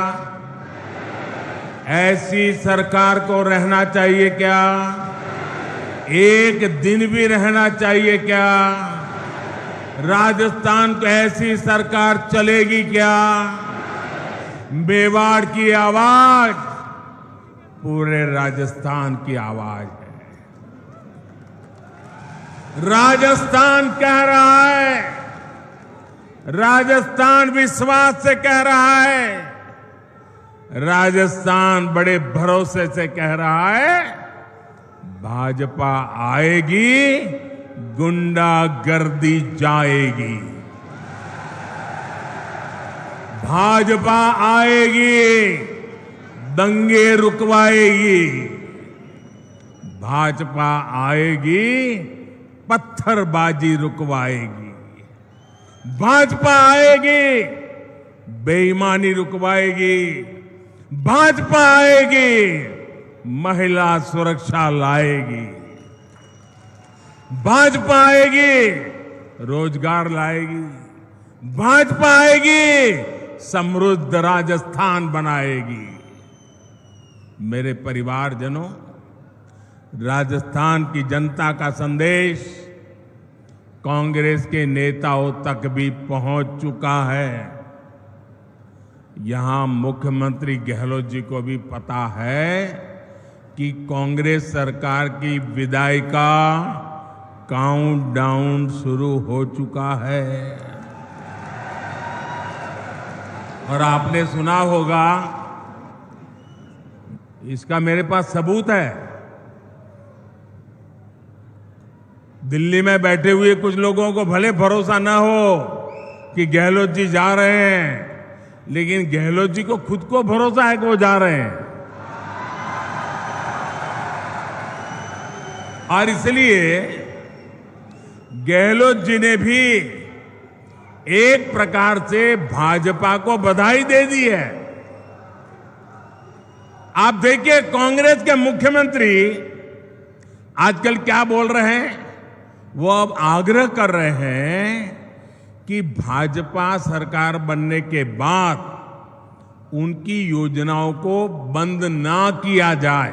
C: ऐसी सरकार को रहना चाहिए क्या? एक दिन भी रहना चाहिए क्या? राजस्थान को ऐसी सरकार चलेगी क्या? मेवाड़ की आवाज पूरे राजस्थान की आवाज है। राजस्थान कह रहा है, राजस्थान विश्वास से कह रहा है, राजस्थान बड़े भरोसे से कह रहा है, भाजपा आएगी, गुंडागर्दी जाएगी। भाजपा आएगी, दंगे रुकवाएगी। भाजपा आएगी, पत्थरबाजी रुकवाएगी। भाजपा आएगी, बेईमानी रुकवाएगी। भाजपा आएगी, महिला सुरक्षा लाएगी। भाजपा आएगी, रोजगार लाएगी। भाजपा आएगी, समृद्ध राजस्थान बनाएगी। मेरे परिवारजनों, राजस्थान की जनता का संदेश कांग्रेस के नेताओं तक भी पहुंच चुका है। यहां मुख्यमंत्री गहलोत जी को भी पता है कि कांग्रेस सरकार की विदाई का काउंटडाउन शुरू हो चुका है। और आपने सुना होगा, इसका मेरे पास सबूत है। दिल्ली में बैठे हुए कुछ लोगों को भले भरोसा ना हो कि गहलोत जी जा रहे हैं, लेकिन गहलोत जी को खुद को भरोसा है कि वो जा रहे हैं। और इसलिए गहलोत जी ने भी एक प्रकार से भाजपा को बधाई दे दी है। आप देखिए, कांग्रेस के मुख्यमंत्री आजकल क्या बोल रहे हैं? वो अब आग्रह कर रहे हैं कि भाजपा सरकार बनने के बाद उनकी योजनाओं को बंद ना किया जाए।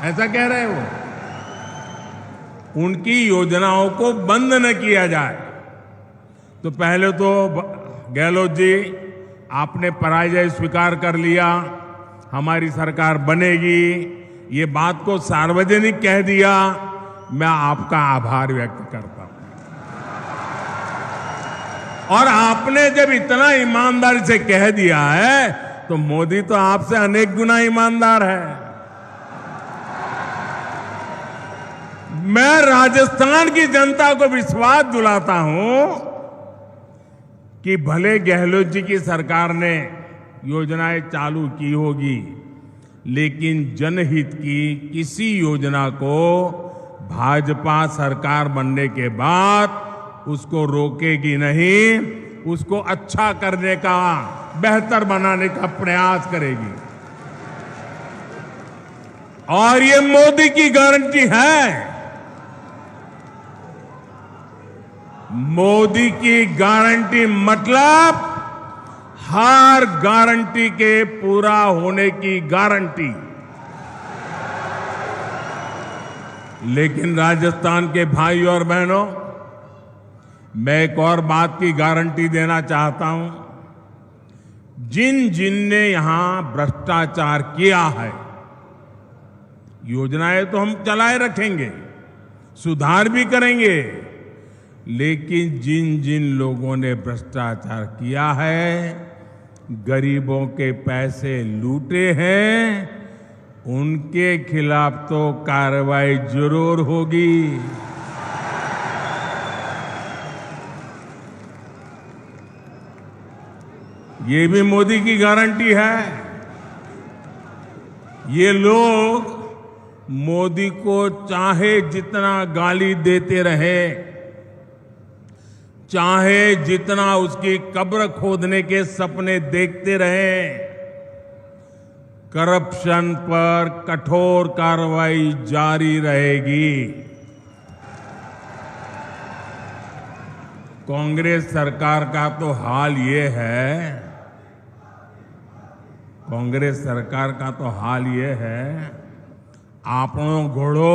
C: ऐसा कह रहे हैं वो, उनकी योजनाओं को बंद न किया जाए। तो पहले तो गहलोत जी, आपने पराजय स्वीकार कर लिया, हमारी सरकार बनेगी, ये बात को सार्वजनिक कह दिया। मैं आपका आभार व्यक्त करता हूं। और आपने जब इतना ईमानदारी से कह दिया है, तो मोदी तो आपसे अनेक गुना ईमानदार है। मैं राजस्थान की जनता को विश्वास दिलाता हूं कि भले गहलोत जी की सरकार ने योजनाएं चालू की होगी, लेकिन जनहित की किसी योजना को भाजपा सरकार बनने के बाद उसको रोकेगी नहीं, उसको अच्छा करने का, बेहतर बनाने का प्रयास करेगी। और ये मोदी की गारंटी है। मोदी की गारंटी मतलब हर गारंटी के पूरा होने की गारंटी। लेकिन राजस्थान के भाई और बहनों, मैं एक और बात की गारंटी देना चाहता हूं। जिन जिन ने यहां भ्रष्टाचार किया है, योजनाएं तो हम चलाए रखेंगे, सुधार भी करेंगे, लेकिन जिन जिन लोगों ने भ्रष्टाचार किया है, गरीबों के पैसे लूटे हैं, उनके खिलाफ तो कार्रवाई जरूर होगी। ये भी मोदी की गारंटी है। ये लोग मोदी को चाहे जितना गाली देते रहे, चाहे जितना उसकी कब्र खोदने के सपने देखते रहे, करप्शन पर कठोर कार्रवाई जारी रहेगी। कांग्रेस सरकार का तो हाल ये है, कांग्रेस सरकार का तो हाल ये है, આપણો ઘોડો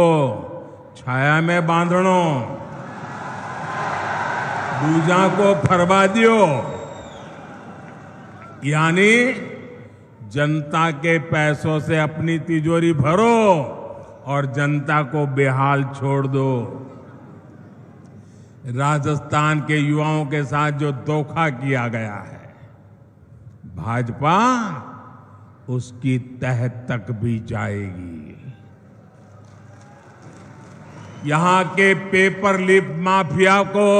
C: छाया में बांधणो, दूजा को फरवा दियो। यानी जनता के पैसों से अपनी तिजोरी भरो और जनता को बेहाल छोड़ दो। राजस्थान के युवाओं के साथ जो धोखा किया गया है, भाजपा उसकी तह तक भी जाएगी। यहां के पेपर लीक माफिया को,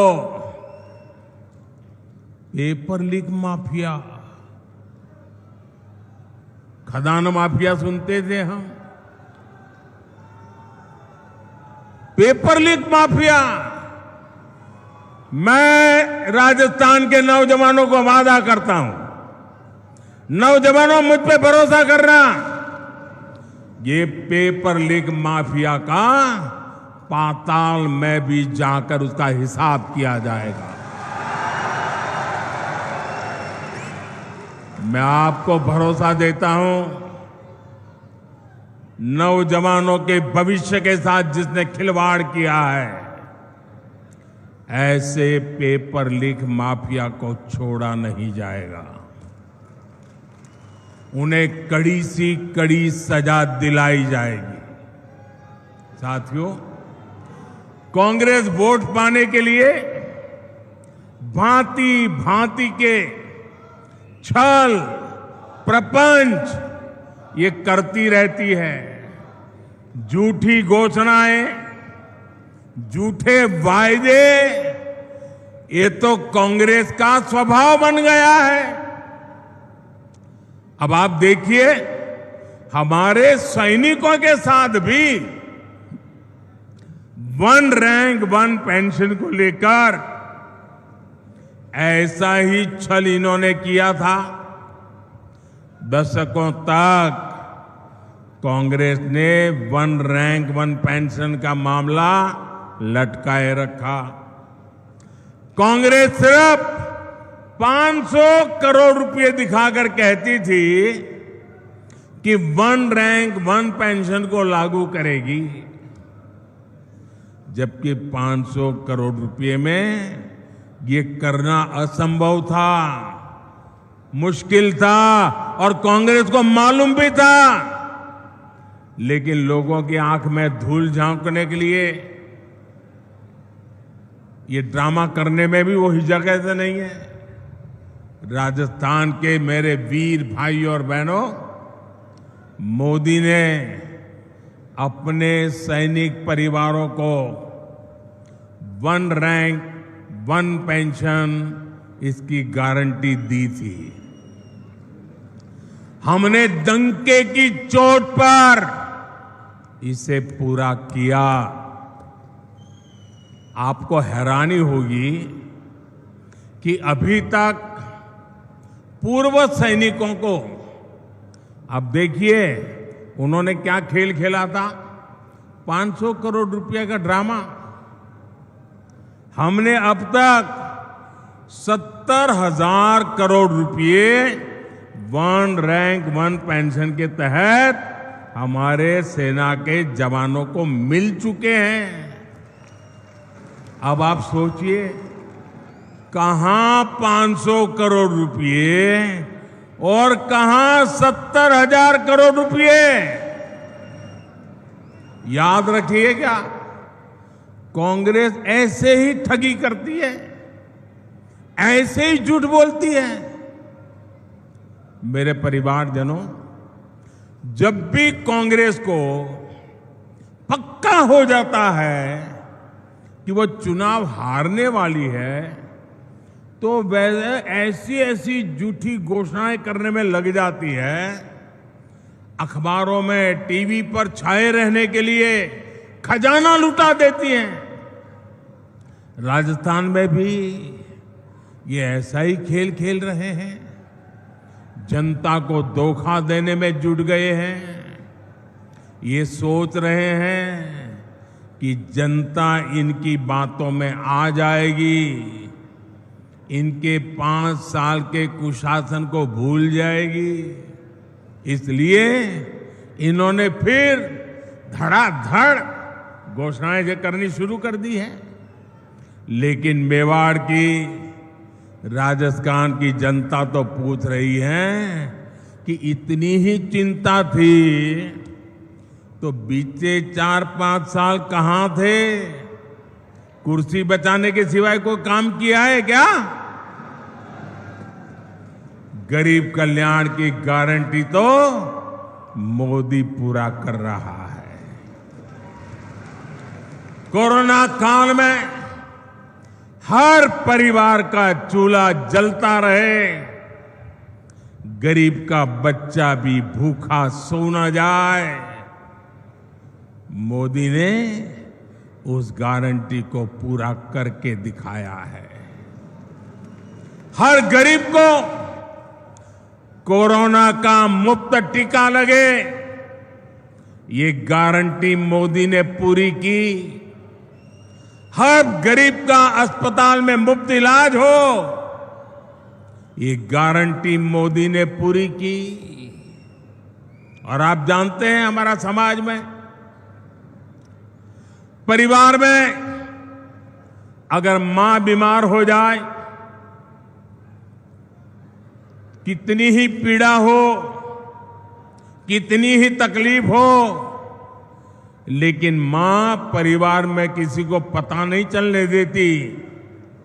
C: पेपर लीक माफिया, खदान माफिया सुनते थे हम, पेपर लीक माफिया। मैं राजस्थान के नौजवानों को वादा करता हूं, नौजवानों मुझ पे भरोसा करना, ये पेपर लीक माफिया का पाताल में भी जाकर उसका हिसाब किया जाएगा। मैं आपको भरोसा देता हूं, नौजवानों के भविष्य के साथ जिसने खिलवाड़ किया है, ऐसे पेपर लीक माफिया को छोड़ा नहीं जाएगा। उन्हें कड़ी सी कड़ी सजा दिलाई जाएगी। साथियों, कांग्रेस वोट पाने के लिए भांति भांति के छल प्रपंच ये करती रहती है। झूठी घोषणाएं, झूठे वायदे, ये तो कांग्रेस का स्वभाव बन गया है। अब आप देखिए, हमारे सैनिकों के साथ भी वन रैंक वन पेंशन को लेकर ऐसा ही छल इन्होंने किया था। दशकों तक कांग्रेस ने वन रैंक वन पेंशन का मामला लटकाए रखा। कांग्रेस सिर्फ 500 करोड़ रुपए दिखाकर कहती थी कि वन रैंक वन पेंशन को लागू करेगी, जबकि 500 करोड़ रुपए में ये करना असंभव था, मुश्किल था और कांग्रेस को मालूम भी था। लेकिन लोगों की आंख में धूल झांकने के लिए ये ड्रामा करने में भी वो हिचक ऐसे नहीं है। राजस्थान के मेरे वीर भाई और बहनों, मोदी ने अपने सैनिक परिवारों को वन रैंक वन पेंशन इसकी गारंटी दी थी। हमने डंके की चोट पर इसे पूरा किया। आपको हैरानी होगी कि अभी तक पूर्व सैनिकों को, अब देखिए उन्होंने क्या खेल खेला था, 500 करोड़ रुपए का ड्रामा। हमने अब तक 70,000 करोड़ रुपए वन रैंक वन पेंशन के तहत हमारे सेना के जवानों को मिल चुके हैं। अब आप सोचिए, कहां 500 करोड़ रुपए और कहां 70,000 करोड़ रुपए। याद रखिएगा, कांग्रेस ऐसे ही ठगी करती है, ऐसे ही झूठ बोलती है। मेरे परिवारजनों, जब भी कांग्रेस को पक्का हो जाता है कि वो चुनाव हारने वाली है, तो वह ऐसी ऐसी झूठी घोषणाएं करने में लग जाती है। अखबारों में, टीवी पर छाए रहने के लिए खजाना लुटा देती हैं। राजस्थान में भी ये ऐसा ही खेल खेल रहे हैं, जनता को धोखा देने में जुट गए हैं। ये सोच रहे हैं कि जनता इनकी बातों में आ जाएगी इनके 5 साल के कुशासन को भूल जाएगी। इसलिए इन्होंने फिर धड़ाधड़ घोषणाएं करनी शुरू कर दी है। लेकिन मेवाड़ की, राजस्थान की जनता तो पूछ रही है कि इतनी ही चिंता थी तो बीते 4-5 साल कहां थे? कुर्सी बचाने के सिवाय कोई काम किया है क्या? गरीब कल्याण की गारंटी तो मोदी पूरा कर रहा है। कोरोना काल में हर परिवार का चूल्हा जलता रहे, गरीब का बच्चा भी भूखा सो न जाए, मोदी ने उस गारंटी को पूरा करके दिखाया है। हर गरीब को कोरोना का मुफ्त टीका लगे, ये गारंटी मोदी ने पूरी की। हर गरीब का अस्पताल में मुफ्त इलाज हो, ये गारंटी मोदी ने पूरी की। और आप जानते हैं हमारा समाज में, परिवार में अगर मां बीमार हो जाए, कितनी ही पीड़ा हो, कितनी ही तकलीफ हो, लेकिन मां परिवार में किसी को पता नहीं चलने देती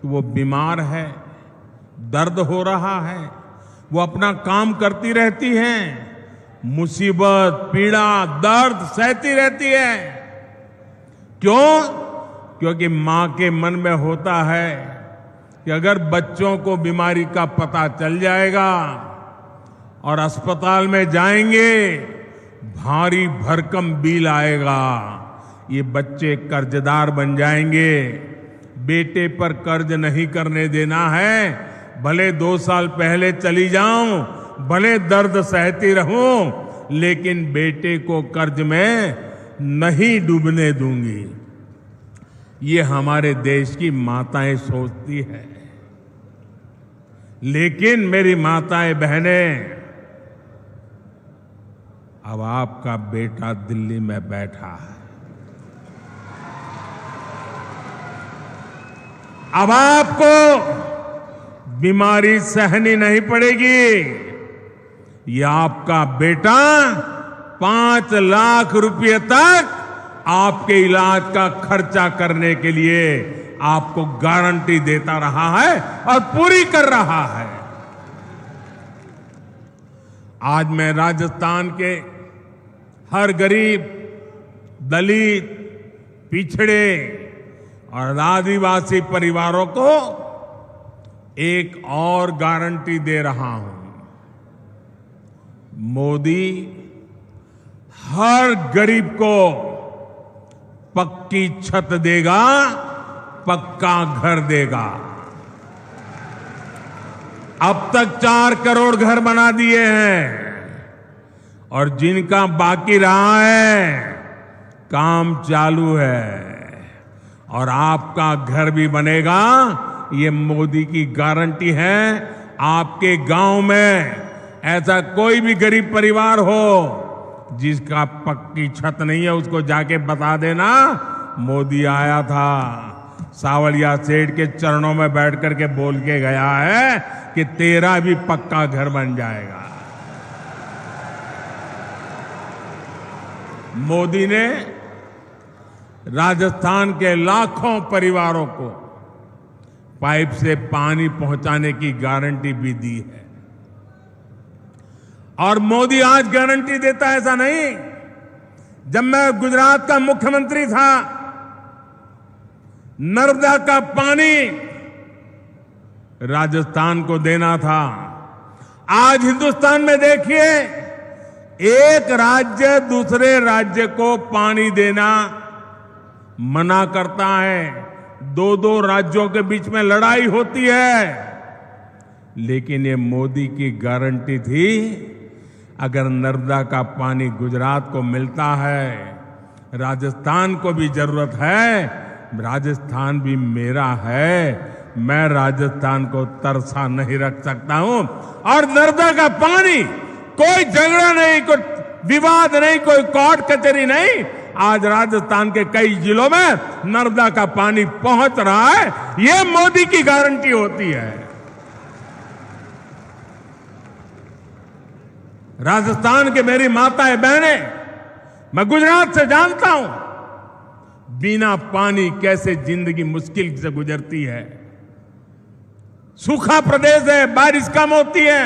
C: कि वो बीमार है, दर्द हो रहा है। वो अपना काम करती रहती हैं, मुसीबत, पीड़ा, दर्द सहती रहती है। क्यों? क्योंकि मां के मन में होता है कि अगर बच्चों को बीमारी का पता चल जाएगा और अस्पताल में जाएंगे, भारी भरकम बिल आएगा, ये बच्चे कर्जदार बन जाएंगे। बेटे पर कर्ज नहीं करने देना है, भले 2 साल पहले चली जाऊं, भले दर्द सहती रहूं, लेकिन बेटे को कर्ज में नहीं डूबने दूंगी। ये हमारे देश की माताएं सोचती है। लेकिन मेरी माताएं बहनें, अब आपका बेटा दिल्ली में बैठा है, अब आपको बीमारी सहनी नहीं पड़ेगी। ये आपका बेटा 5 लाख रुपए तक आपके इलाज का खर्चा करने के लिए आपको गारंटी देता रहा है और पूरी कर रहा है। आज मैं राजस्थान के हर गरीब, दलित, पिछड़े और आदिवासी परिवारों को एक और गारंटी दे रहा हूं। मोदी हर गरीब को पक्की छत देगा, पक्का घर देगा। अब तक 4 करोड़ घर बना दिए हैं और जिनका बाकी रहा है, काम चालू है। और आपका घर भी बनेगा, ये मोदी की गारंटी है। आपके गांव में ऐसा कोई भी गरीब परिवार हो जिसका पक्की छत नहीं है, उसको जाके बता देना, मोदी आया था, सावलिया सेठ के चरणों में बैठ करके बोल के गया है कि तेरा भी पक्का घर बन जाएगा। मोदी ने राजस्थान के लाखों परिवारों को पाइप से पानी पहुंचाने की गारंटी भी दी है। और मोदी आज गारंटी देता है, ऐसा नहीं। जब मैं गुजरात का मुख्यमंत्री था, नर्मदा का पानी राजस्थान को देना था। आज हिंदुस्तान में देखिए, एक राज्य दूसरे राज्य को पानी देना मना करता है, 2-2 राज्यों के बीच में लड़ाई होती है। लेकिन ये मोदी की गारंटी थी, अगर नर्मदा का पानी गुजरात को मिलता है, राजस्थान को भी जरूरत है, राजस्थान भी मेरा है, मैं राजस्थान को तरसा नहीं रख सकता हूं। और नर्मदा का पानी, कोई झगड़ा नहीं, कोई विवाद नहीं, कोई कोर्ट कचहरी नहीं, आज राजस्थान के कई जिलों में नर्मदा का पानी पहुंच रहा है। ये मोदी की गारंटी होती है। राजस्थान के मेरी माताएं बहनें, मैं गुजरात से जानता हूं बिना पानी कैसे जिंदगी मुश्किल से गुजरती है। सूखा प्रदेश है, बारिश कम होती है,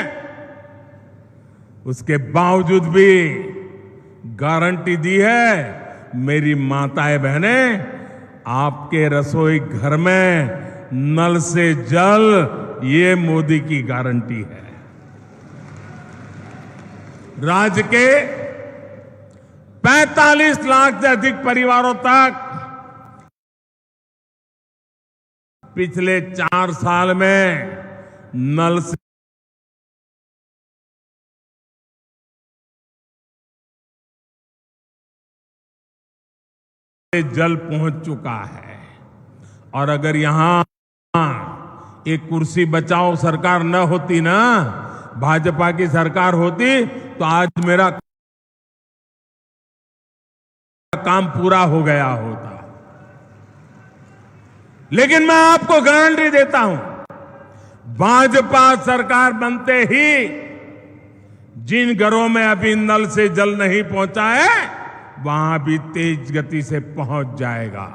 C: उसके बावजूद भी गारंटी दी है मेरी माताएं बहनें, आपके रसोई घर में नल से जल, ये मोदी की गारंटी है। राज्य के 45 लाख से अधिक परिवारों तक पिछले 4 साल में नल से जल पहुंच चुका है। और अगर यहां एक कुर्सी बचाओ सरकार न होती ना, भाजपा की सरकार होती, तो आज मेरा काम पूरा हो गया होता। लेकिन मैं आपको गारंटी देता हूं, भाजपा सरकार बनते ही जिन घरों में अभी नल से जल नहीं पहुंचा है, वहां भी तेज गति से पहुंच जाएगा।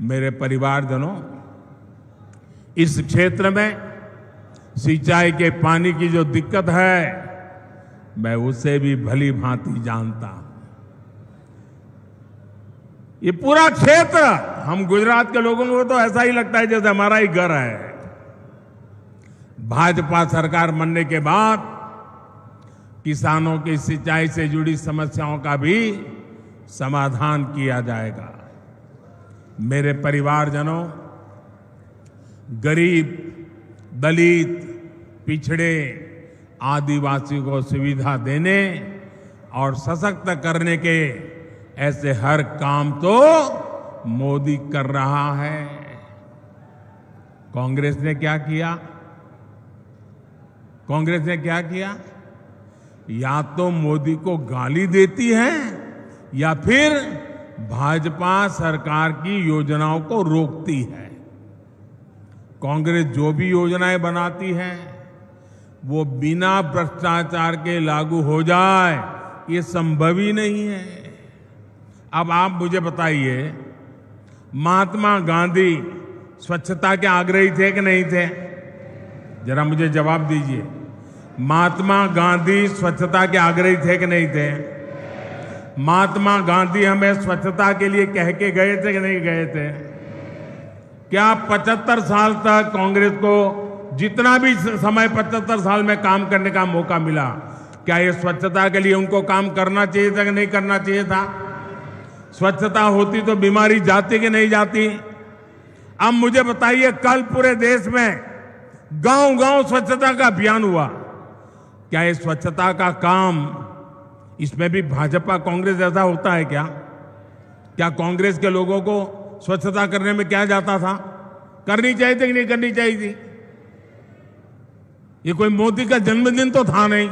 C: मेरे परिवारजनों, इस क्षेत्र में सिंचाई के पानी की जो दिक्कत है, मैं उसे भी भली भांति जानता हूं। ये पूरा क्षेत्र, हम गुजरात के लोगों को तो ऐसा ही लगता है जैसे हमारा ही घर है। भाजपा सरकार बनने के बाद किसानों की सिंचाई से जुड़ी समस्याओं का भी समाधान किया जाएगा। मेरे परिवारजनों, गरीब, दलित, पिछड़े, आदिवासी को सुविधा देने और सशक्त करने के ऐसे हर काम तो मोदी कर रहा है। कांग्रेस ने क्या किया? कांग्रेस ने क्या किया? या तो मोदी को गाली देती है या फिर भाजपा सरकार की योजनाओं को रोकती है। कांग्रेस जो भी योजनाएं बनाती है वो बिना भ्रष्टाचार के लागू हो जाए, ये संभव ही नहीं है। अब आप मुझे बताइए, महात्मा गांधी स्वच्छता के आग्रही थे कि नहीं थे? जरा मुझे जवाब दीजिए। महात्मा गांधी स्वच्छता के आग्रही थे कि नहीं थे? महात्मा गांधी हमें स्वच्छता के लिए कह के गए थे कि नहीं गए थे? क्या 75 साल तक कांग्रेस को जितना भी समय 75 साल में काम करने का मौका मिला, क्या ये स्वच्छता के लिए उनको काम करना चाहिए था कि नहीं करना चाहिए था? स्वच्छता होती तो बीमारी जाती कि नहीं जाती? अब मुझे बताइए, कल पूरे देश में गांव-गांव स्वच्छता का अभियान हुआ, क्या ये स्वच्छता का काम, इसमें भी भाजपा कांग्रेस जैसा होता है क्या? क्या कांग्रेस के लोगों को स्वच्छता करने में क्या जाता था? करनी चाहिए थी कि नहीं करनी चाहिए थी? ये कोई मोदी का जन्मदिन तो था नहीं,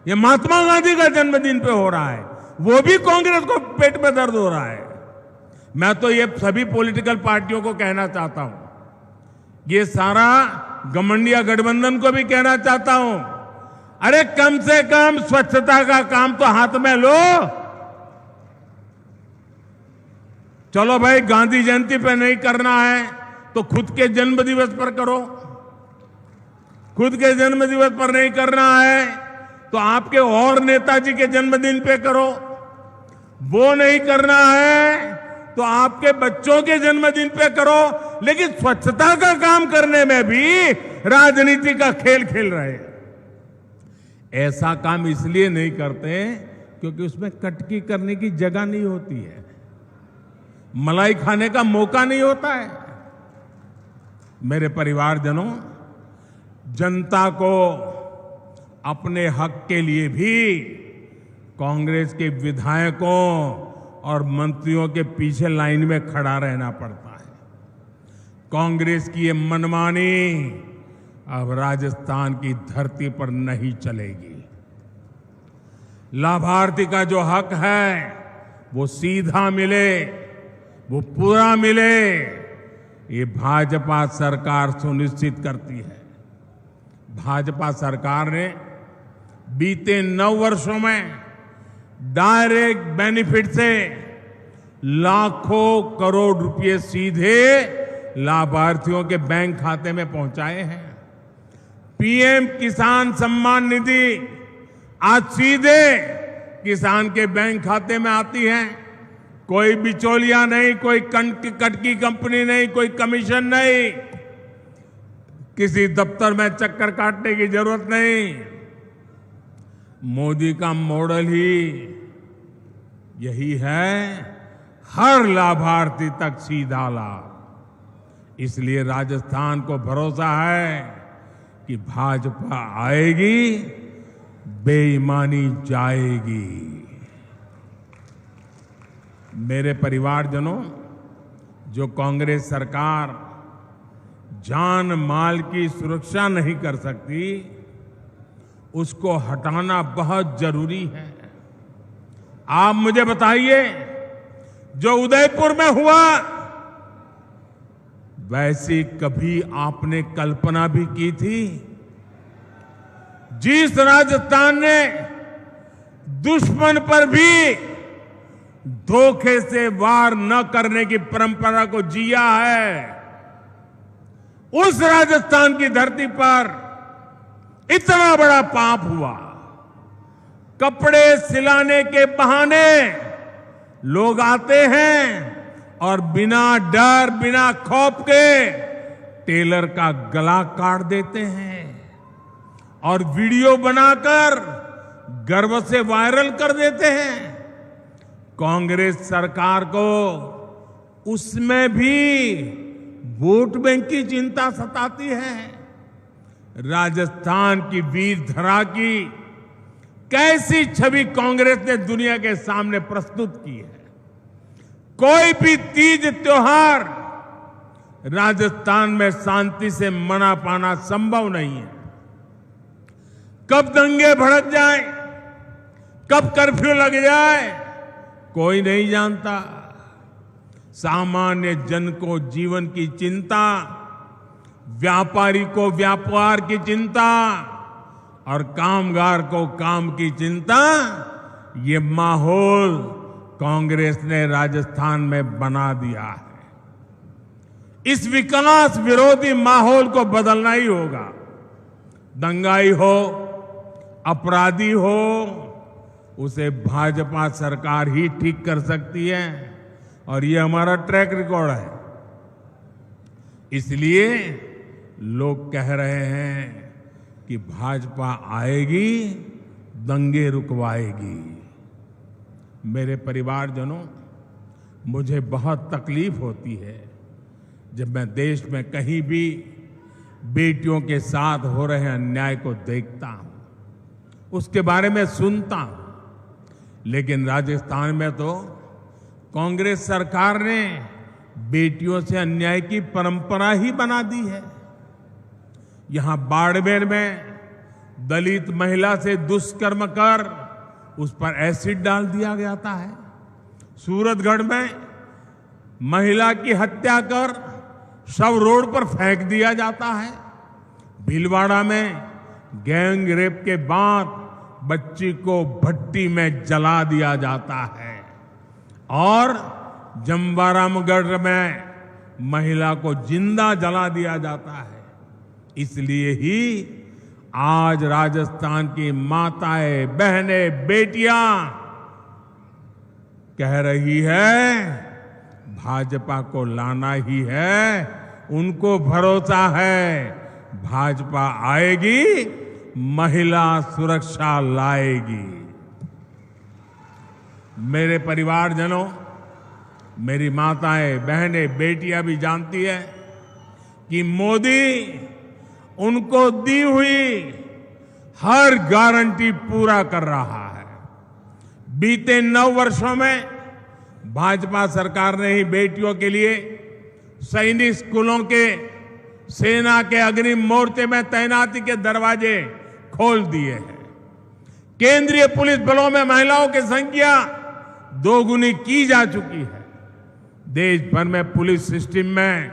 C: ये महात्मा गांधी का जन्मदिन पे हो रहा है, वो भी कांग्रेस को पेट में दर्द हो रहा है। मैं तो ये सभी पॉलिटिकल पार्टियों को कहना चाहता हूं, ये सारा गठबंधन गठबंधन को भी कहना चाहता हूं, अरे कम से कम स्वच्छता का काम तो हाथ में लो। चलो भाई, गांधी जयंती पे नहीं करना है तो खुद के जन्म दिवस पर करो। खुद के जन्म दिवस पर नहीं करना है तो आपके और नेताजी के जन्मदिन पे करो। वो नहीं करना है तो आपके बच्चों के जन्मदिन पे करो। लेकिन स्वच्छता का काम करने में भी राजनीति का खेल खेल रहे हैं। ऐसा काम इसलिए नहीं करते क्योंकि उसमें कटकी करने की जगह नहीं होती है, मलाई खाने का मौका नहीं होता है। मेरे परिवारजनों, जनता को अपने हक के लिए भी कांग्रेस के विधायकों और मंत्रियों के पीछे लाइन में खड़ा रहना पड़ता है। कांग्रेस की ये मनमानी अब राजस्थान की धरती पर नहीं चलेगी। लाभार्थी का जो हक है वो सीधा मिले, वो पूरा मिले, ये भाजपा सरकार सुनिश्चित करती है। भाजपा सरकार ने बीते 9 वर्षों में डायरेक्ट बेनिफिट से लाखों करोड़ रुपए सीधे लाभार्थियों के बैंक खाते में पहुंचाए हैं। पीएम किसान सम्मान निधि आज सीधे किसान के बैंक खाते में आती है। कोई बिचौलिया नहीं, कोई कटकी कंपनी नहीं, कोई कमीशन नहीं, किसी दफ्तर में चक्कर काटने की जरूरत नहीं। मोदी का मॉडल ही यही है, हर लाभार्थी तक सीधा लाभ। इसलिए राजस्थान को भरोसा है कि भाजपा आएगी, बेईमानी जाएगी। मेरे परिवारजनों, जो कांग्रेस सरकार जान माल की सुरक्षा नहीं कर सकती, उसको हटाना बहुत जरूरी है। आप मुझे बताइए, जो उदयपुर में हुआ वैसी कभी आपने कल्पना भी की थी? जिस राजस्थान ने दुश्मन पर भी धोखे से वार न करने की परंपरा को जिया है, उस राजस्थान की धरती पर इतना बड़ा पाप हुआ। कपड़े सिलाने के बहाने लोग आते हैं और बिना डर, बिना खौफ के टेलर का गला काट देते हैं और वीडियो बनाकर गर्व से वायरल कर देते हैं। कांग्रेस सरकार को उसमें भी वोट बैंक की चिंता सताती है। राजस्थान की वीर धरा की कैसी छवि कांग्रेस ने दुनिया के सामने प्रस्तुत की है। कोई भी तीज त्योहार राजस्थान में शांति से मना पाना संभव नहीं है। कब दंगे भड़क जाए, कब कर्फ्यू लग जाए, कोई नहीं जानता। सामान्य जन को जीवन की चिंता, व्यापारी को व्यापार की चिंता और कामगार को काम की चिंता, ये माहौल कांग्रेस ने राजस्थान में बना दिया है। इस विकास विरोधी माहौल को बदलना ही होगा। दंगाई हो, अपराधी हो, उसे भाजपा सरकार ही ठीक कर सकती है और ये हमारा ट्रैक रिकॉर्ड है। इसलिए लोग कह रहे हैं कि भाजपा आएगी, दंगे रुकवाएगी। मेरे परिवारजनों, मुझे बहुत तकलीफ होती है जब मैं देश में कहीं भी बेटियों के साथ हो रहे अन्याय को देखता हूं, उसके बारे में सुनता हूं। लेकिन राजस्थान में तो कांग्रेस सरकार ने बेटियों से अन्याय की परंपरा ही बना दी है। यहां बाड़मेर में दलित महिला से दुष्कर्म कर उस पर एसिड डाल दिया जाता है। सूरतगढ़ में महिला की हत्या कर शव रोड पर फेंक दिया जाता है। भीलवाड़ा में गैंग रेप के बाद बच्ची को भट्टी में जला दिया जाता है और जमवारामगढ़ में महिला को जिंदा जला दिया जाता है। इसलिए ही आज राजस्थान की माताएं, बहनें, बेटियां कह रही है भाजपा को लाना ही है। उनको भरोसा है भाजपा आएगी, महिला सुरक्षा लाएगी। मेरे परिवारजनों, मेरी माताएं, बहनें, बेटियां भी जानती है कि मोदी उनको दी हुई हर गारंटी पूरा कर रहा है। बीते 9 वर्षों में भाजपा सरकार ने ही बेटियों के लिए सैनिक स्कूलों के, सेना के अग्रिम मोर्चे में तैनाती के दरवाजे खोल दिए हैं। केंद्रीय पुलिस बलों में महिलाओं की संख्या दोगुनी की जा चुकी है। देश भर में पुलिस सिस्टम में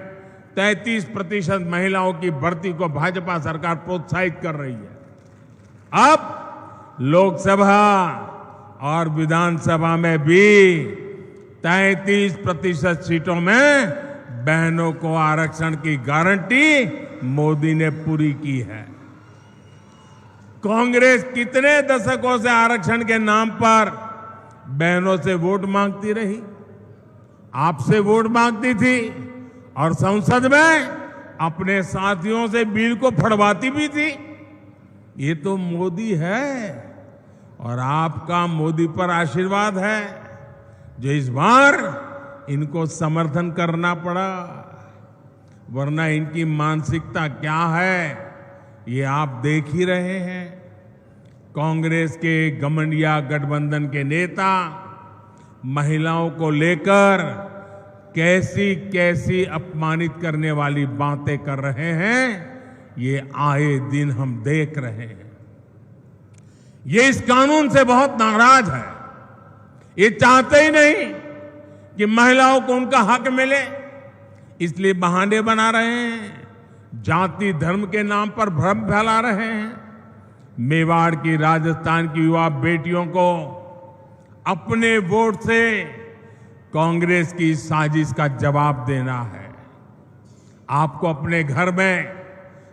C: 33% महिलाओं की भर्ती को भाजपा सरकार प्रोत्साहित कर रही है। अब लोकसभा और विधानसभा में भी 33% सीटों में बहनों को आरक्षण की गारंटी मोदी ने पूरी की है। कांग्रेस कितने दशकों से आरक्षण के नाम पर बहनों से वोट मांगती रही, आपसे वोट मांगती थी और संसद में अपने साथियों से बिल को फड़वाती भी थी। ये तो मोदी है और आपका मोदी पर आशीर्वाद है जो इस बार इनको समर्थन करना पड़ा, वरना इनकी मानसिकता क्या है ये आप देख ही रहे हैं। कांग्रेस के घमंडिया गठबंधन के नेता महिलाओं को लेकर कैसी कैसी अपमानित करने वाली बातें कर रहे हैं, ये आए दिन हम देख रहे हैं। ये इस कानून से बहुत नाराज है। ये चाहते ही नहीं कि महिलाओं को उनका हक मिले, इसलिए बहाने बना रहे हैं, जाति धर्म के नाम पर भ्रम फैला रहे हैं। मेवाड़ की, राजस्थान की युवा बेटियों को अपने वोट से कांग्रेस की साजिश का जवाब देना है। आपको अपने घर में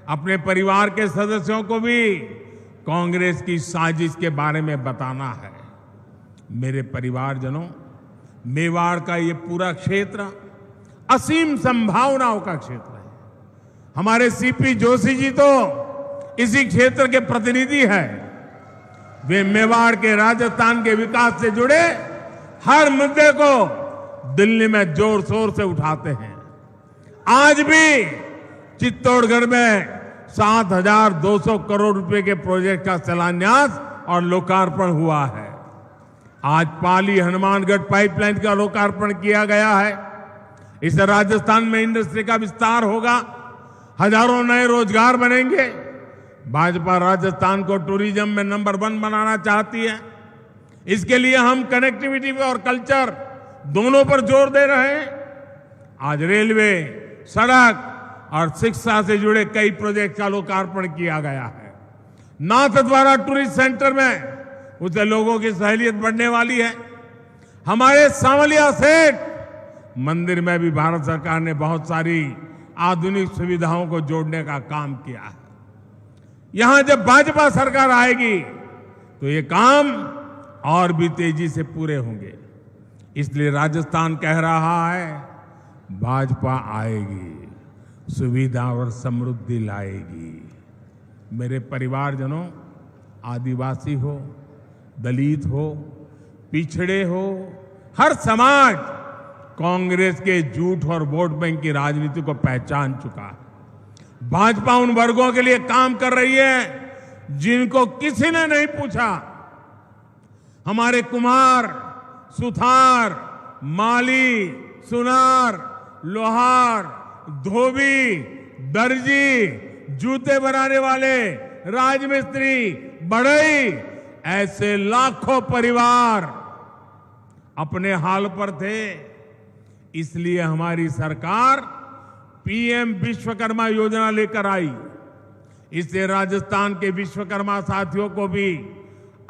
C: अपने परिवार के सदस्यों को भी कांग्रेस की साजिश के बारे में बताना है। मेरे परिवारजनों, मेवाड़ का ये पूरा क्षेत्र असीम संभावनाओं का क्षेत्र है। हमारे सीपी जोशी जी तो इसी क्षेत्र के प्रतिनिधि हैं। वे मेवाड़ के, राजस्थान के विकास से जुड़े हर मुद्दे को दिल्ली में जोर शोर से उठाते हैं। आज भी चित्तौड़गढ़ में 7,200 करोड़ रुपए के प्रोजेक्ट का शिलान्यास और लोकार्पण हुआ है। आज पाली हनुमानगढ़ पाइपलाइन का लोकार्पण किया गया है। इससे राजस्थान में इंडस्ट्री का विस्तार होगा, हजारों नए रोजगार बनेंगे। भाजपा राजस्थान को टूरिज्म में नंबर 1 बनाना चाहती है। इसके लिए हम कनेक्टिविटी और कल्चर दोनों पर जोर दे रहे हैं। आज रेलवे, सड़क और शिक्षा से जुड़े कई प्रोजेक्ट का लोकार्पण किया गया है। नाथद्वारा टूरिस्ट सेंटर में उससे लोगों की सहूलियत बढ़ने वाली है। हमारे सांवलिया सेठ मंदिर में भी भारत सरकार ने बहुत सारी आधुनिक सुविधाओं को जोड़ने का काम किया है। यहां जब भाजपा सरकार आएगी तो ये काम और भी तेजी से पूरे होंगे। इसलिए राजस्थान कह रहा है, भाजपा आएगी, सुविधा और समृद्धि लाएगी। मेरे परिवारजनों, आदिवासी हो, दलित हो, पिछड़े हो, हर समाज कांग्रेस के झूठ और वोट बैंक की राजनीति को पहचान चुका है। भाजपा उन वर्गों के लिए काम कर रही है जिनको किसी ने नहीं पूछा। हमारे कुम्हार, सुथार, माली, सुनार, लोहार, धोबी, दर्जी, जूते बनाने वाले, राजमिस्त्री, बढ़ई, ऐसे लाखों परिवार अपने हाल पर थे। इसलिए हमारी सरकार पीएम विश्वकर्मा योजना लेकर आई। इससे राजस्थान के विश्वकर्मा साथियों को भी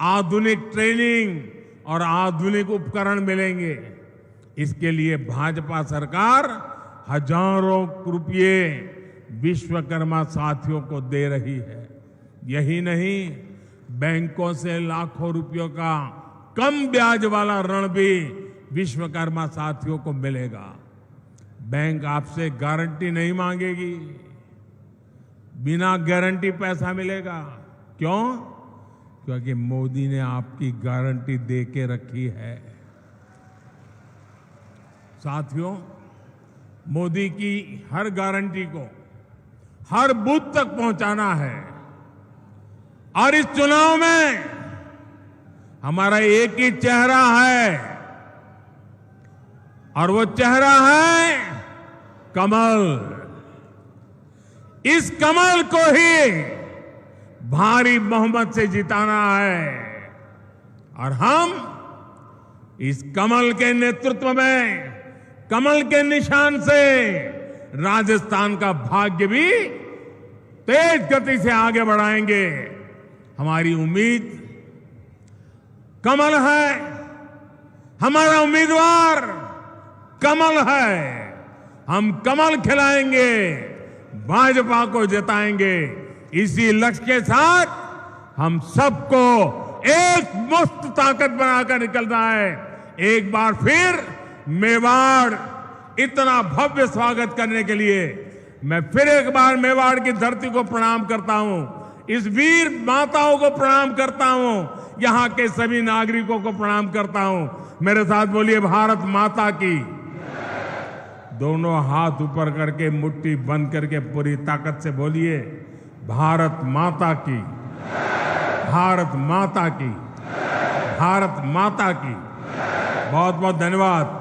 C: आधुनिक ट्रेनिंग और आधुनिक उपकरण मिलेंगे। इसके लिए भाजपा सरकार हजारों रुपये विश्वकर्मा साथियों को दे रही है। यही नहीं, बैंकों से लाखों रुपयों का कम ब्याज वाला ऋण भी विश्वकर्मा साथियों को मिलेगा। बैंक आपसे गारंटी नहीं मांगेगी, बिना गारंटी पैसा मिलेगा। क्यों? क्योंकि मोदी ने आपकी गारंटी दे के रखी है। साथियों, मोदी की हर गारंटी को हर बूथ तक पहुंचाना है। और इस चुनाव में हमारा एक ही चेहरा है, और वो चेहरा है कमल। इस कमल को ही भारी बहुमत से जिताना है और हम इस कमल के नेतृत्व में, कमल के निशान से राजस्थान का भाग्य भी तेज गति से आगे बढ़ाएंगे। हमारी उम्मीद कमल है, हमारा उम्मीदवार कमल है। हम कमल खिलाएंगे, भाजपा को जिताएंगे। इसी लक्ष्य के साथ हम सबको एक मुस्त ताकत बनाकर निकलना है। एक बार फिर मेवाड़ इतना भव्य स्वागत करने के लिए मैं फिर एक बार मेवाड़ की धरती को प्रणाम करता हूं, इस वीर माताओं को प्रणाम करता हूं, यहां के सभी नागरिकों को प्रणाम करता हूं। मेरे साथ बोलिए भारत माता की। दोनों हाथ ऊपर करके मुट्ठी बंद करके पूरी ताकत से बोलिए भारत माता की, भारत माता की, भारत माता की। बहुत बहुत धन्यवाद।